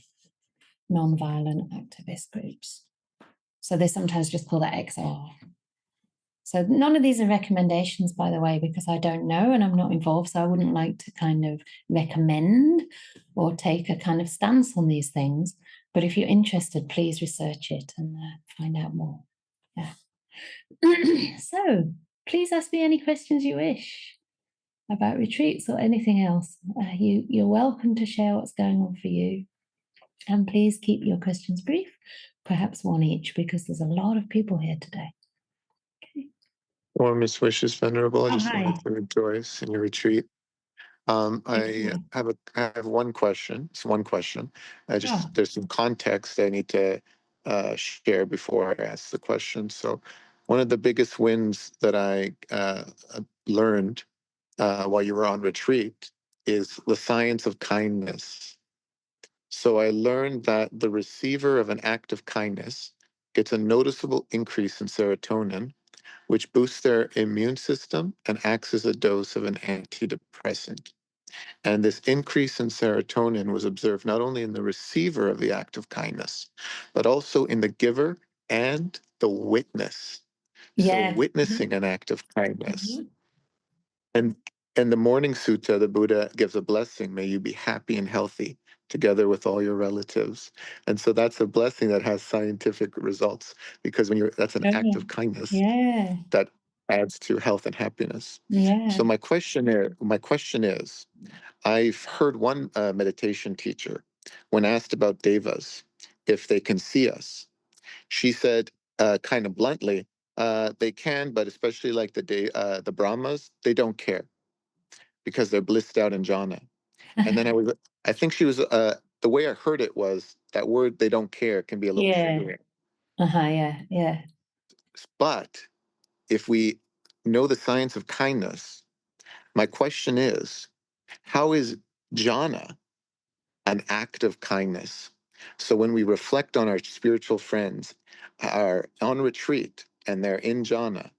non-violent activist groups. So they sometimes just call that XR. So none of these are recommendations, by the way, because I don't know and I'm not involved. So I wouldn't like to kind of recommend or take a kind of stance on these things. But if you're interested, please research it and find out more. Yeah. So please ask me any questions you wish about retreats or anything else. You're welcome to share what's going on for you. And please keep your questions brief, perhaps one each, because there's a lot of people here today. Okay. Warmest wishes, Venerable. I just Hi. wanted to rejoice in your retreat. I have one question. It's one question. There's some context I need to share before I ask the question. So, one of the biggest wins that I learned while you were on retreat is the science of kindness. So I learned that the receiver of an act of kindness gets a noticeable increase in serotonin, which boosts their immune system and acts as a dose of an antidepressant. And this increase in serotonin was observed not only in the receiver of the act of kindness, but also in the giver and the witness. Yeah. So witnessing an act of kindness. Mhm. And in the Morning Sutta, the Buddha gives a blessing, may you be happy and healthy together with all your relatives. And so that's a blessing that has scientific results because that's an act of kindness that adds to health and happiness. So my question is, I've heard one meditation teacher, when asked about devas, if they can see us, she said kind of bluntly, they can, but especially like the Brahmas, they don't care because they're blissed out in jhana. And then I think she was, the way I heard it was that word, they don't care, can be a little triggering. Yeah. But if we know the science of kindness, my question is, how is jhana an act of kindness? So when we reflect on our spiritual friends, are on retreat and they're in jhana,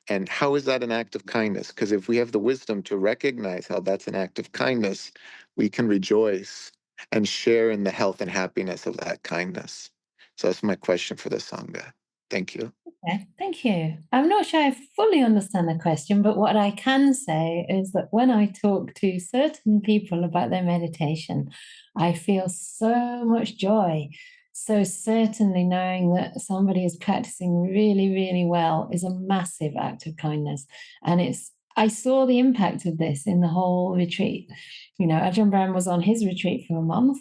And how is that an act of kindness? Because if we have the wisdom to recognize how that's an act of kindness, we can rejoice and share in the health and happiness of that kindness. So that's my question for the Sangha. Thank you. Okay, thank you. I'm not sure I fully understand the question, but what I can say is that when I talk to certain people about their meditation, I feel so much joy. So certainly knowing that somebody is practicing really, really well is a massive act of kindness. And I saw the impact of this in the whole retreat. Ajahn Brahm was on his retreat for a month,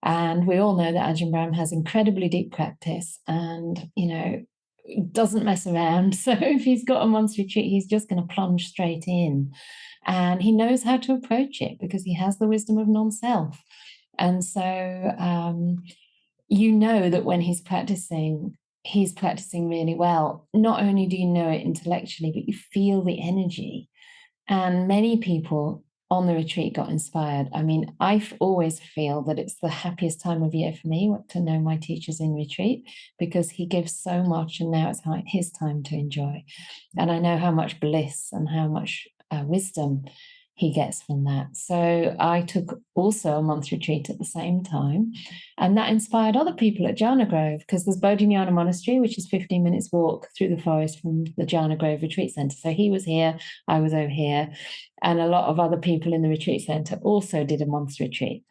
and we all know that Ajahn Brahm has incredibly deep practice and, doesn't mess around. So if he's got a month's retreat, he's just going to plunge straight in. And he knows how to approach it because he has the wisdom of non-self. And so that when he's practicing really well. Not only do you know it intellectually, but you feel the energy. And many people on the retreat got inspired. I mean, I always feel that it's the happiest time of year for me to know my teacher's in retreat, because he gives so much and now it's his time to enjoy. And I know how much bliss and how much wisdom he gets from that. So I took also a month retreat at the same time, and that inspired other people at Jhana Grove, because there's Bodhinyana Monastery, which is 15 minutes walk through the forest from the Jhana Grove Retreat Centre. So he was here, I was over here, and a lot of other people in the retreat centre also did a month's retreat.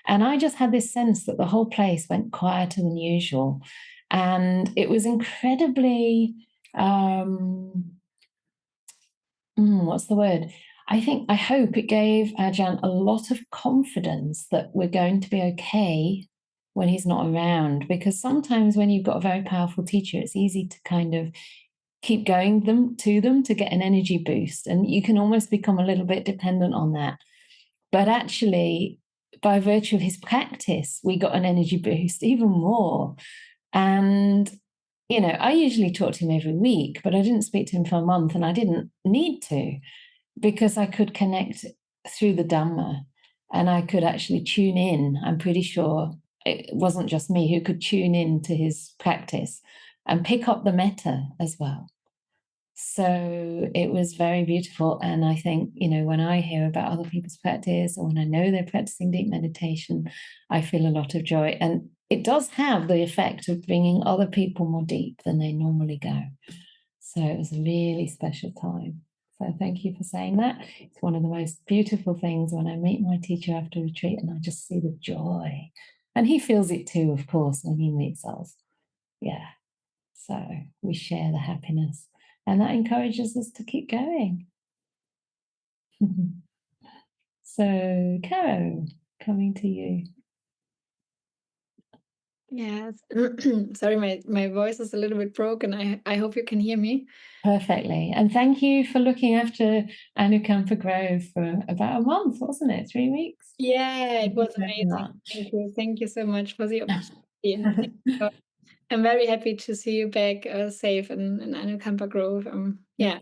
And I just had this sense that the whole place went quieter than usual. And it was incredibly, what's the word? I hope it gave Ajahn a lot of confidence that we're going to be okay when he's not around. Because sometimes when you've got a very powerful teacher, it's easy to kind of keep going to them to get an energy boost. And you can almost become a little bit dependent on that. But actually, by virtue of his practice, we got an energy boost even more. And, I usually talk to him every week, but I didn't speak to him for a month, and I didn't need to, because I could connect through the Dhamma and I could actually tune in. I'm pretty sure it wasn't just me who could tune in to his practice and pick up the metta as well. So it was very beautiful. And I think, when I hear about other people's practice, or when I know they're practicing deep meditation, I feel a lot of joy. And it does have the effect of bringing other people more deep than they normally go. So it was a really special time. So thank you for saying that. It's one of the most beautiful things when I meet my teacher after retreat and I just see the joy. And he feels it too, of course, when he meets us. Yeah. So we share the happiness, and that encourages us to keep going. So, Caro, coming to you. Yes. Sorry, my voice is a little bit broken. I hope you can hear me. Perfectly. And thank you for looking after Anukampa Grove for about a month, wasn't it? 3 weeks? Yeah, it was amazing. Thank you. Thank you so much for the opportunity. I'm very happy to see you back safe in Anukampa Grove. Yeah.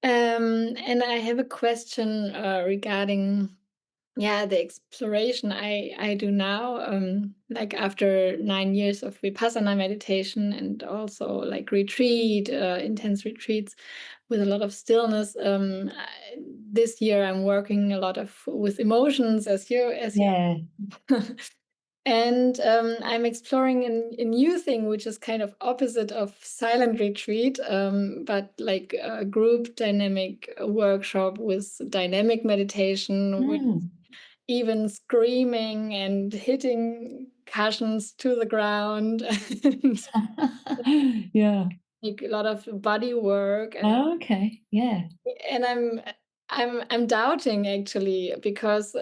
And I have a question regarding the exploration I do now, like after 9 years of Vipassana meditation and also like intense retreats with a lot of stillness. This year I'm working a lot with emotions as you. Yeah. And I'm exploring a new thing, which is kind of opposite of silent retreat, but like a group dynamic workshop with dynamic meditation, with even screaming and hitting cushions to the ground. Yeah. A lot of body work. And, okay. Yeah. And I'm doubting actually, because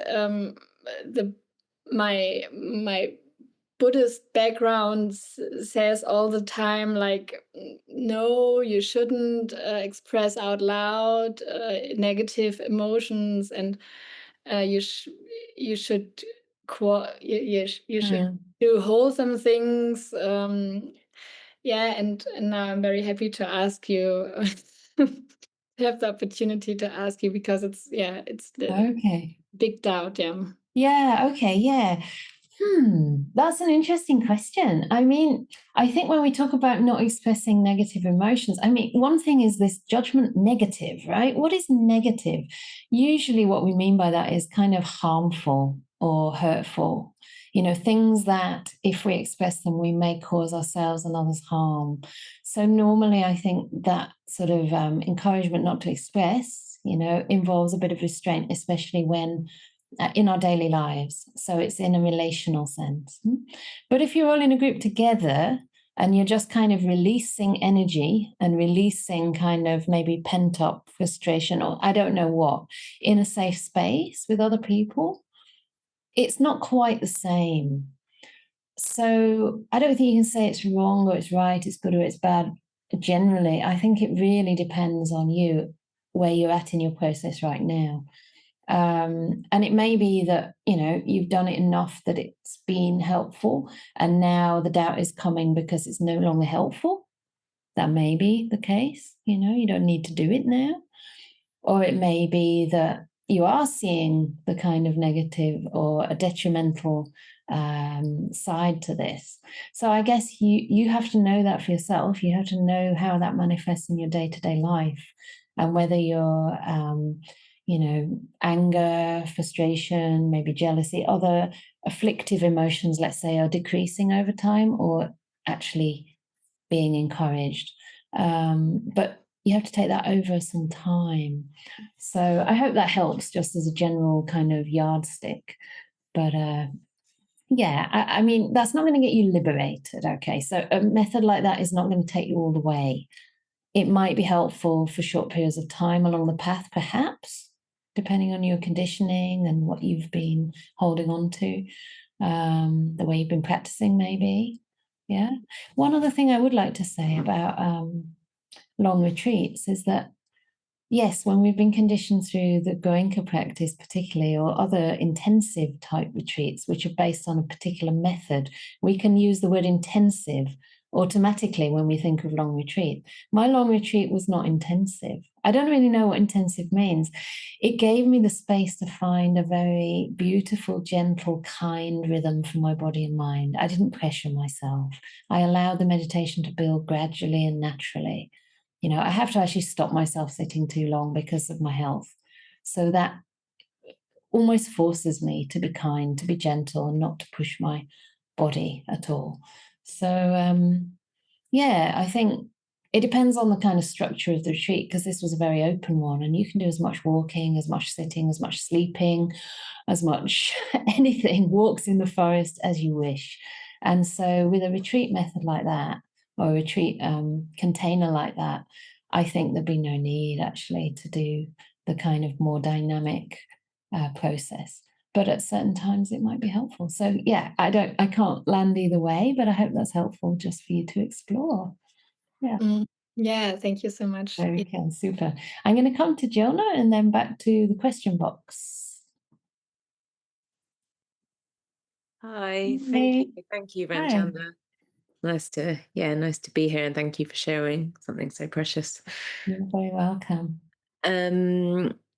my Buddhist background says all the time, like, no, you shouldn't express out loud negative emotions, and you should you should do wholesome things. And now I'm very happy to ask you. To have the opportunity to ask you, because it's the okay. big doubt. Yeah. Okay. Yeah. That's an interesting question. I mean, I think when we talk about not expressing negative emotions, I mean, one thing is this judgment negative, right? What is negative? Usually what we mean by that is kind of harmful or hurtful, things that if we express them, we may cause ourselves and others harm. So normally I think that sort of encouragement not to express, involves a bit of restraint, especially when in our daily lives. So it's in a relational sense. But if you're all in a group together and you're just kind of releasing energy and releasing kind of maybe pent up frustration or I don't know what, in a safe space with other people, it's not quite the same. So I don't think you can say it's wrong or it's right, it's good or it's bad. Generally, I think it really depends on you, where you're at in your process right now. And it may be that, you've done it enough that it's been helpful and now the doubt is coming because it's no longer helpful. That may be the case, you don't need to do it now. Or it may be that you are seeing the kind of negative or a detrimental side to this. So I guess you have to know that for yourself. You have to know how that manifests in your day-to-day life and whether you're anger, frustration, maybe jealousy, other afflictive emotions, let's say, are decreasing over time or actually being encouraged. But you have to take that over some time. So I hope that helps just as a general kind of yardstick. But yeah, I mean, that's not going to get you liberated. Okay. So a method like that is not going to take you all the way. It might be helpful for short periods of time along the path, perhaps, depending on your conditioning and what you've been holding on to, the way you've been practicing, maybe. Yeah. One other thing I would like to say about long retreats is that, yes, when we've been conditioned through the Goenka practice, particularly, or other intensive type retreats, which are based on a particular method, we can use the word intensive automatically when we think of long retreat. My long retreat was not intensive. I don't really know what intensive means. It gave me the space to find a very beautiful, gentle, kind rhythm for my body and mind. I didn't pressure myself. I allowed the meditation to build gradually and naturally. I have to actually stop myself sitting too long because of my health. So that almost forces me to be kind, to be gentle, and not to push my body at all. So, yeah, I think it depends on the kind of structure of the retreat, because this was a very open one, and you can do as much walking, as much sitting, as much sleeping, as much anything, walks in the forest as you wish. And so with a retreat method like that, or a retreat container like that, I think there'd be no need actually to do the kind of more dynamic process. But at certain times it might be helpful. So yeah, I can't land either way, but I hope that's helpful just for you to explore. Yeah. Yeah, thank you so much. There we go. Super. I'm going to come to Jonah and then back to the question box. Hi, thank you, Hi. Canda. Nice to be here, and thank you for sharing something so precious. You're very welcome.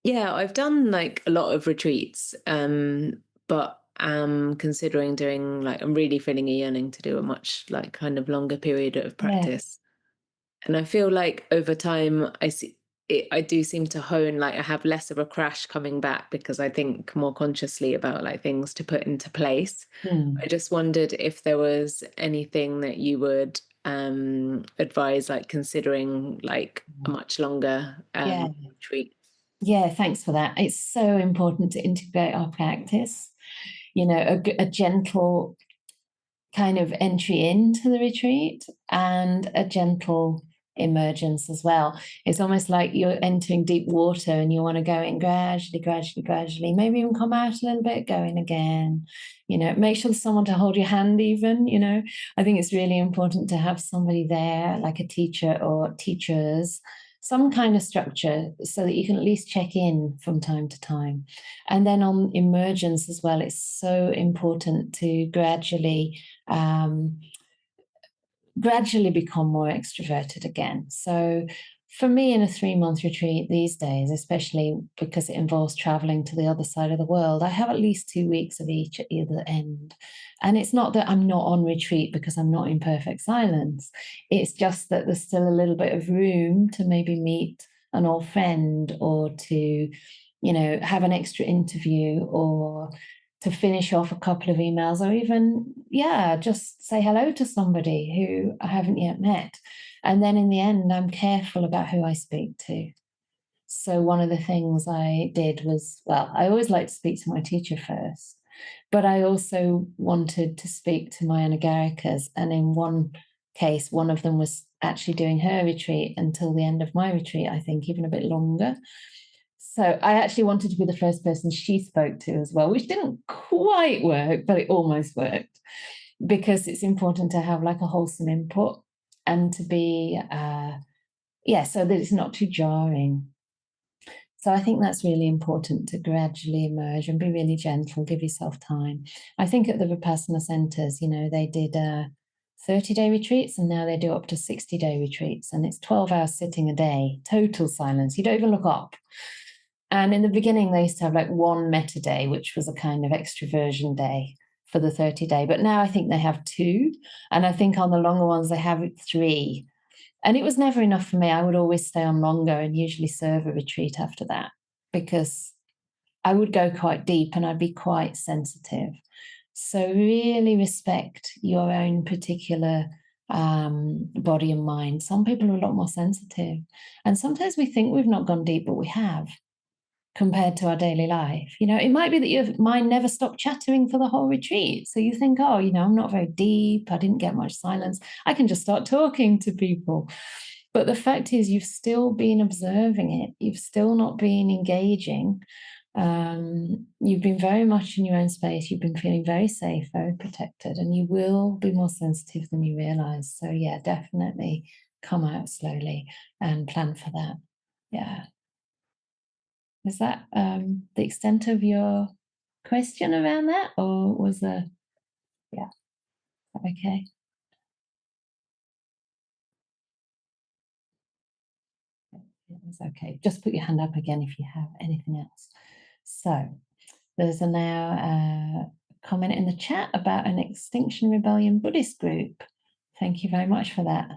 Yeah, I've done like a lot of retreats, but I'm considering doing I'm really feeling a yearning to do a much kind of longer period of practice. And I feel like over time I do seem to hone, I have less of a crash coming back because I think more consciously about things to put into place. I just wondered if there was anything that you would advise, considering a much longer retreat. Yeah, thanks for that. It's so important to integrate our practice, a gentle kind of entry into the retreat and a gentle emergence as well. It's almost like you're entering deep water and you want to go in gradually, maybe even come out a little bit, go in again, make sure there's someone to hold your hand even, I think it's really important to have somebody there, like a teacher or teachers, some kind of structure so that you can at least check in from time to time. And then on emergence as well, it's so important to gradually become more extroverted again. So for me, in a 3-month retreat these days, especially because it involves traveling to the other side of the world, I have at least 2 weeks of each at either end. And it's not that I'm not on retreat because I'm not in perfect silence. It's just that there's still a little bit of room to maybe meet an old friend, or to, have an extra interview, or to finish off a couple of emails, or even, just say hello to somebody who I haven't yet met. And then in the end, I'm careful about who I speak to. So one of the things I did was, I always like to speak to my teacher first, but I also wanted to speak to my anagarikas. And in one case, one of them was actually doing her retreat until the end of my retreat, I think even a bit longer. So I actually wanted to be the first person she spoke to as well, which didn't quite work, but it almost worked, because it's important to have like a wholesome input and to be, so that it's not too jarring. So I think that's really important, to gradually emerge and be really gentle, give yourself time. I think at the Vipassana centers, they did 30-day retreats, and now they do up to 60-day retreats, and it's 12 hours sitting a day, total silence. You don't even look up. And in the beginning, they used to have like one metta day, which was a kind of extroversion day for the 30-day. But now I think they have 2. And I think on the longer ones, they have 3. And it was never enough for me. I would always stay on longer and usually serve a retreat after that, because I would go quite deep and I'd be quite sensitive. So really respect your own particular body and mind. Some people are a lot more sensitive. And sometimes we think we've not gone deep, but we have, compared to our daily life. It might be that your mind never stopped chattering for the whole retreat. So you think, I'm not very deep. I didn't get much silence. I can just start talking to people. But the fact is, you've still been observing it. You've still not been engaging. You've been very much in your own space. You've been feeling very safe, very protected, and you will be more sensitive than you realize. So yeah, definitely come out slowly and plan for that. Yeah. Is that the extent of your question around that, or was there, okay? It was okay. Just put your hand up again if you have anything else. So there's now a comment in the chat about an Extinction Rebellion Buddhist group. Thank you very much for that.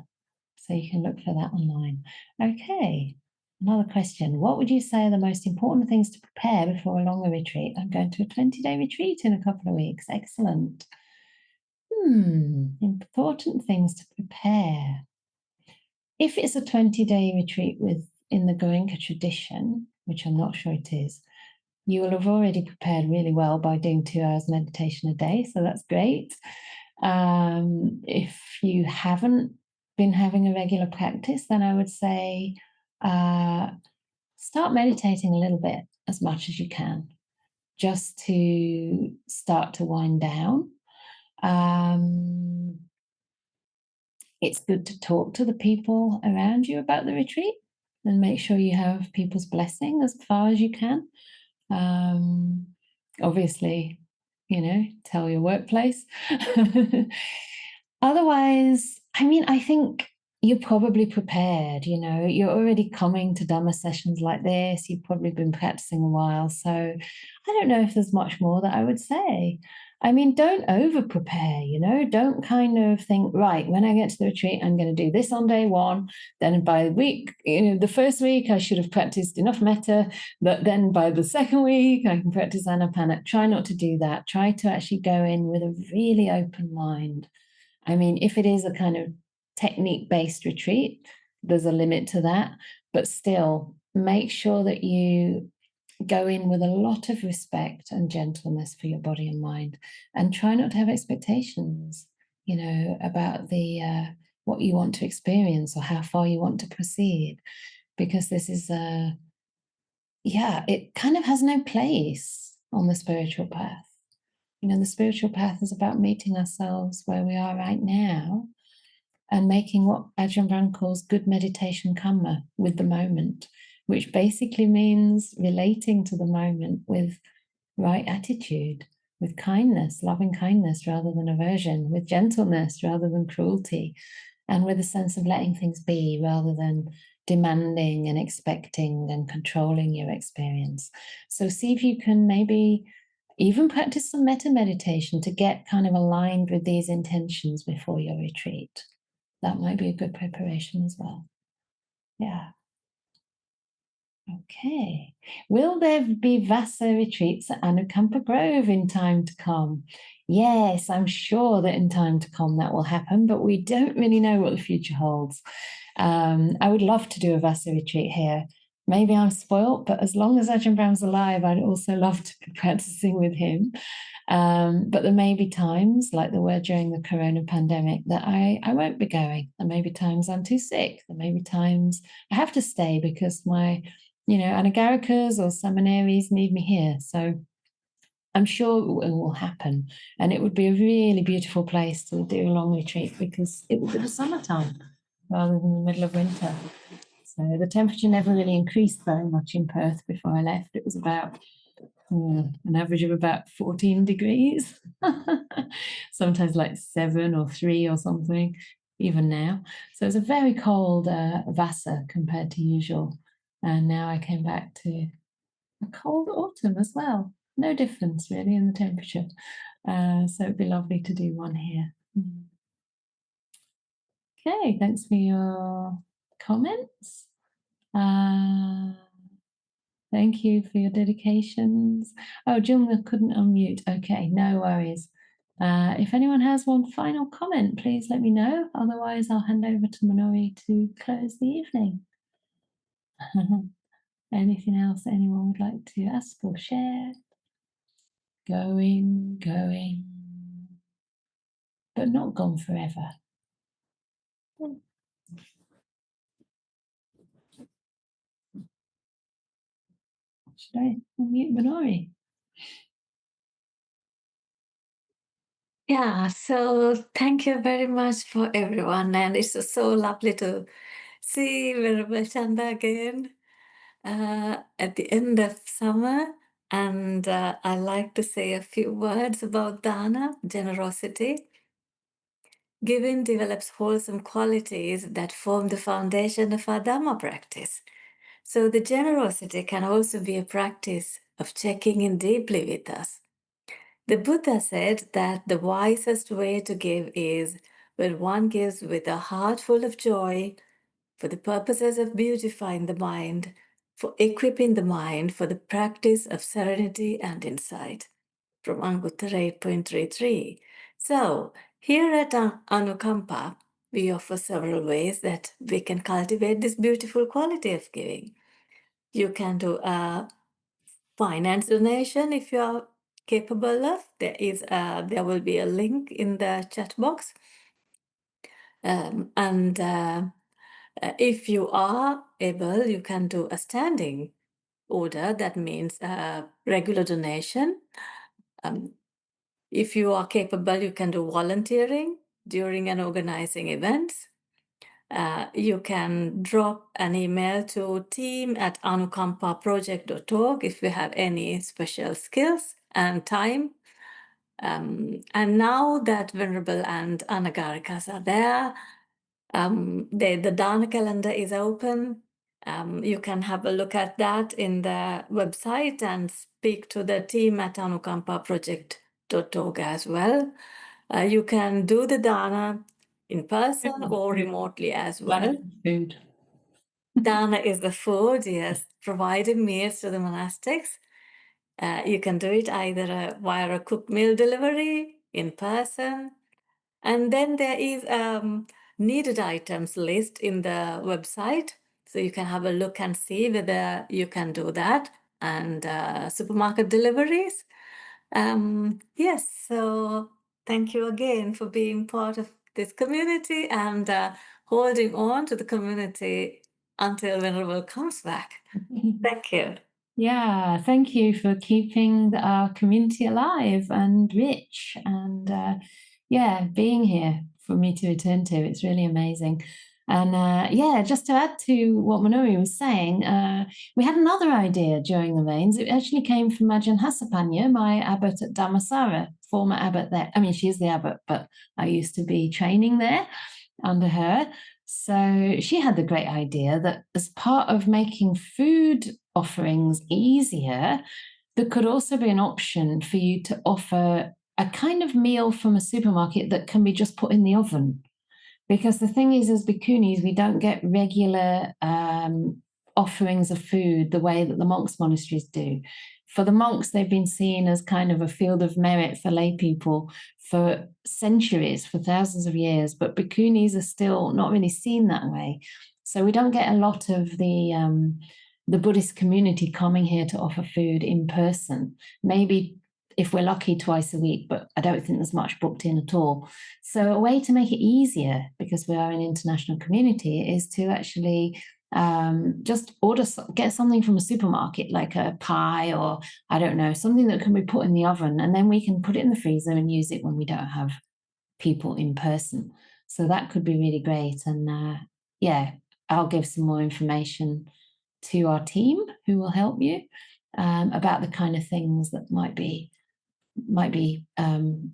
So you can look for that online. Okay. Another question. What would you say are the most important things to prepare before a longer retreat? I'm going to a 20-day retreat in a couple of weeks. Excellent. Important things to prepare. If it's a 20-day retreat in the Goenka tradition, which I'm not sure it is, you will have already prepared really well by doing 2 hours meditation a day. So that's great. If you haven't been having a regular practice, then I would say start meditating a little bit, as much as you can, just to start to wind down. It's good to talk to the people around you about the retreat and make sure you have people's blessing as far as you can. Obviously, tell your workplace. Otherwise, I think you're probably prepared. You're already coming to Dhamma sessions like this. You've probably been practicing a while. So I don't know if there's much more that I would say. Don't over prepare, don't kind of think, right, when I get to the retreat, I'm going to do this on day 1. Then by the week, the first week, I should have practiced enough metta, but then by the second week, I can practice anapana. Try not to do that. Try to actually go in with a really open mind. If it is a kind of technique-based retreat, there's a limit to that, but still make sure that you go in with a lot of respect and gentleness for your body and mind, and try not to have expectations, about what you want to experience or how far you want to proceed, because this is it kind of has no place on the spiritual path. The spiritual path is about meeting ourselves where we are right now and making what Ajahn Brahm calls good meditation karma with the moment, which basically means relating to the moment with right attitude, with kindness, loving kindness rather than aversion, with gentleness rather than cruelty, and with a sense of letting things be rather than, demanding and expecting and controlling your experience. So see if you can maybe even practice some metta meditation to get kind of aligned with these intentions before your retreat. That might be a good preparation as well. Yeah. Okay. Will there be Vassa retreats at Anukampa Grove in time to come? Yes, I'm sure that in time to come that will happen, but we don't really know what the future holds. I would love to do a Vassa retreat here. Maybe I'm spoilt, but as long as Ajahn Brahm's alive, I'd also love to be practicing with him. But there may be times, like there were during the corona pandemic, that I won't be going. There may be times I'm too sick. There may be times I have to stay because my, anagarikas or seminaries need me here. So I'm sure it will happen. And it would be a really beautiful place to do a long retreat because it would be the summertime rather than the middle of winter. So the temperature never really increased very much in Perth before I left. It was about an average of about 14 degrees, sometimes like 7 or 3 or something, even now. So it was a very cold Vassa compared to usual. And now I came back to a cold autumn as well. No difference really in the temperature. So it'd be lovely to do one here. Okay, thanks for your comments. Thank you for your dedications. Oh, Jilma couldn't unmute. Okay, no worries. If anyone has one final comment, please let me know. Otherwise, I'll hand over to Manori to close the evening. Anything else anyone would like to ask or share? Going, but not gone forever. Should I unmute Manori? Yeah, so thank you very much for everyone. And it's so lovely to see Venerable Canda again at the end of summer. And I like to say a few words about dana, generosity. Giving develops wholesome qualities that form the foundation of our Dhamma practice. So the generosity can also be a practice of checking in deeply with us. The Buddha said that the wisest way to give is when one gives with a heart full of joy for the purposes of beautifying the mind, for equipping the mind for the practice of serenity and insight. From Anguttara 8.33. So, here at Anukampa, we offer several ways that we can cultivate this beautiful quality of giving. You can do a finance donation if you are capable of. There will be a link in the chat box. If you are able, you can do a standing order. That means a regular donation. If you are capable, you can do volunteering during and organizing events. You can drop an email to team@anukampaproject.org if you have any special skills and time. And now that Venerable and Anagarikas are there, the Dana calendar is open. You can have a look at that in the website and speak to the team at anukampaproject.org as well. You can do the Dana in person or remotely as well. Food. Dana is the food, yes, providing meals to the monastics. You can do it either via a cooked meal delivery, in person. And then there is needed items list in the website. So you can have a look and see whether you can do that. And supermarket deliveries. Yes, so thank you again for being part of this community and holding on to the community until Venerable comes back. Thank you. Yeah, thank you for keeping our community alive and rich and being here for me to attend to. It's really amazing. And just to add to what Manori was saying, we had another idea during the rains. It actually came from Ajahn Hasapanya, my abbot at Dhammasara, former abbot there. I mean, she's the abbot, but I used to be training there. under her. So she had the great idea that as part of making food offerings easier, there could also be an option for you to offer a kind of meal from a supermarket that can be just put in the oven. Because the thing is, as bhikkhunis, we don't get regular offerings of food the way that the monks' monasteries do. For the monks, they've been seen as kind of a field of merit for lay people for centuries, for thousands of years, but bhikkhunis are still not really seen that way. So we don't get a lot of the Buddhist community coming here to offer food in person. Maybe if we're lucky, twice a week, but I don't think there's much booked in at all. So a way to make it easier, because we are an international community, is to actually just get something from a supermarket, like a pie or, I don't know, something that can be put in the oven, and then we can put it in the freezer and use it when we don't have people in person. So that could be really great. And yeah, I'll give some more information to our team who will help you about the kind of things that might be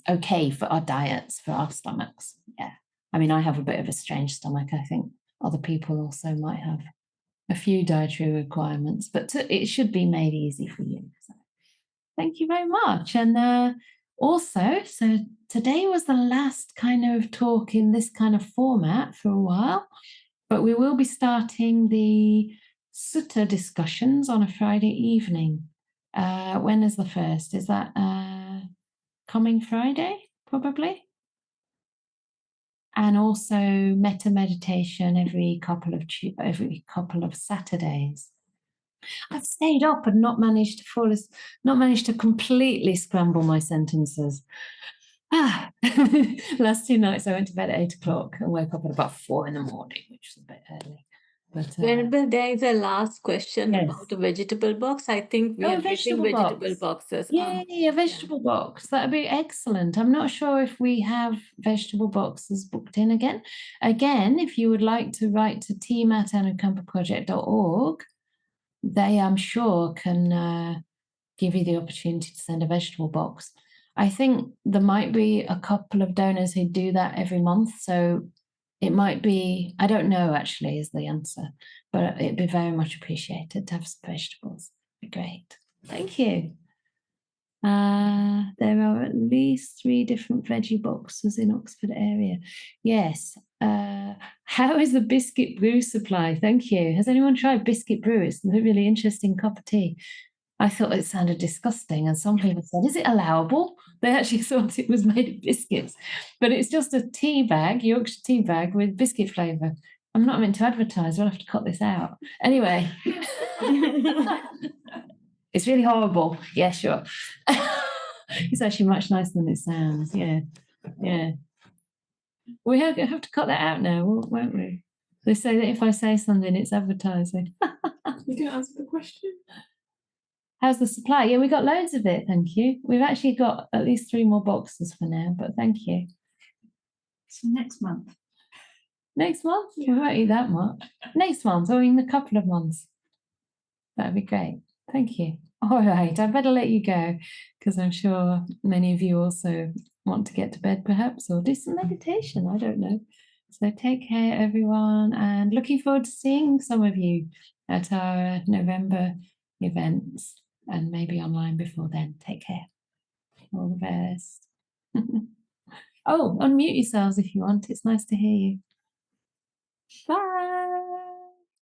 okay for our diets, for our stomachs. Yeah, I mean, I have a bit of a strange stomach. I think other people also might have a few dietary requirements, but it should be made easy for you. So thank you very much. And also, so today was the last kind of talk in this kind of format for a while, but we will be starting the sutta discussions on a Friday evening. When is the first? Is that coming Friday, probably? And also metta meditation every couple of Saturdays. I've stayed up and not managed to completely scramble my sentences. Last 2 nights I went to bed at 8 o'clock and woke up at about 4 in the morning, which was a bit early. But Venerable, there is a last question yes. about the vegetable box. I think we are getting vegetable boxes. Yay, a vegetable box. That'd be excellent. I'm not sure if we have vegetable boxes booked in again. Again, if you would like to write to team@anukampaproject.org, they, I'm sure, can give you the opportunity to send a vegetable box. I think there might be a couple of donors who do that every month. So it might be, I don't know actually is the answer, but it'd be very much appreciated to have some vegetables. It'd be great. Thank you. There are at least 3 different veggie boxes in Oxford area. Yes. How is the biscuit brew supply? Thank you. Has anyone tried biscuit brew? It's a really interesting cup of tea. I thought it sounded disgusting, and some people said, is it allowable? They actually thought it was made of biscuits, but it's just a tea bag, Yorkshire tea bag with biscuit flavour. I'm not meant to advertise, we'll have to cut this out. Anyway, it's really horrible. Yeah, sure. It's actually much nicer than it sounds. Yeah, yeah. We have to cut that out now, won't we? They say that if I say something, it's advertising. You can answer the question. How's the supply? Yeah, we got loads of it, thank you. We've actually got at least 3 more boxes for now, but thank you. So next month. Next month? We won't eat that much. Next month, or in a couple of months. That'd be great. Thank you. All right, I better let you go, because I'm sure many of you also want to get to bed perhaps, or do some meditation, I don't know. So take care, everyone, and looking forward to seeing some of you at our November events, and maybe online before then. Take care. All the best. Oh, unmute yourselves if you want. It's nice to hear you. Bye.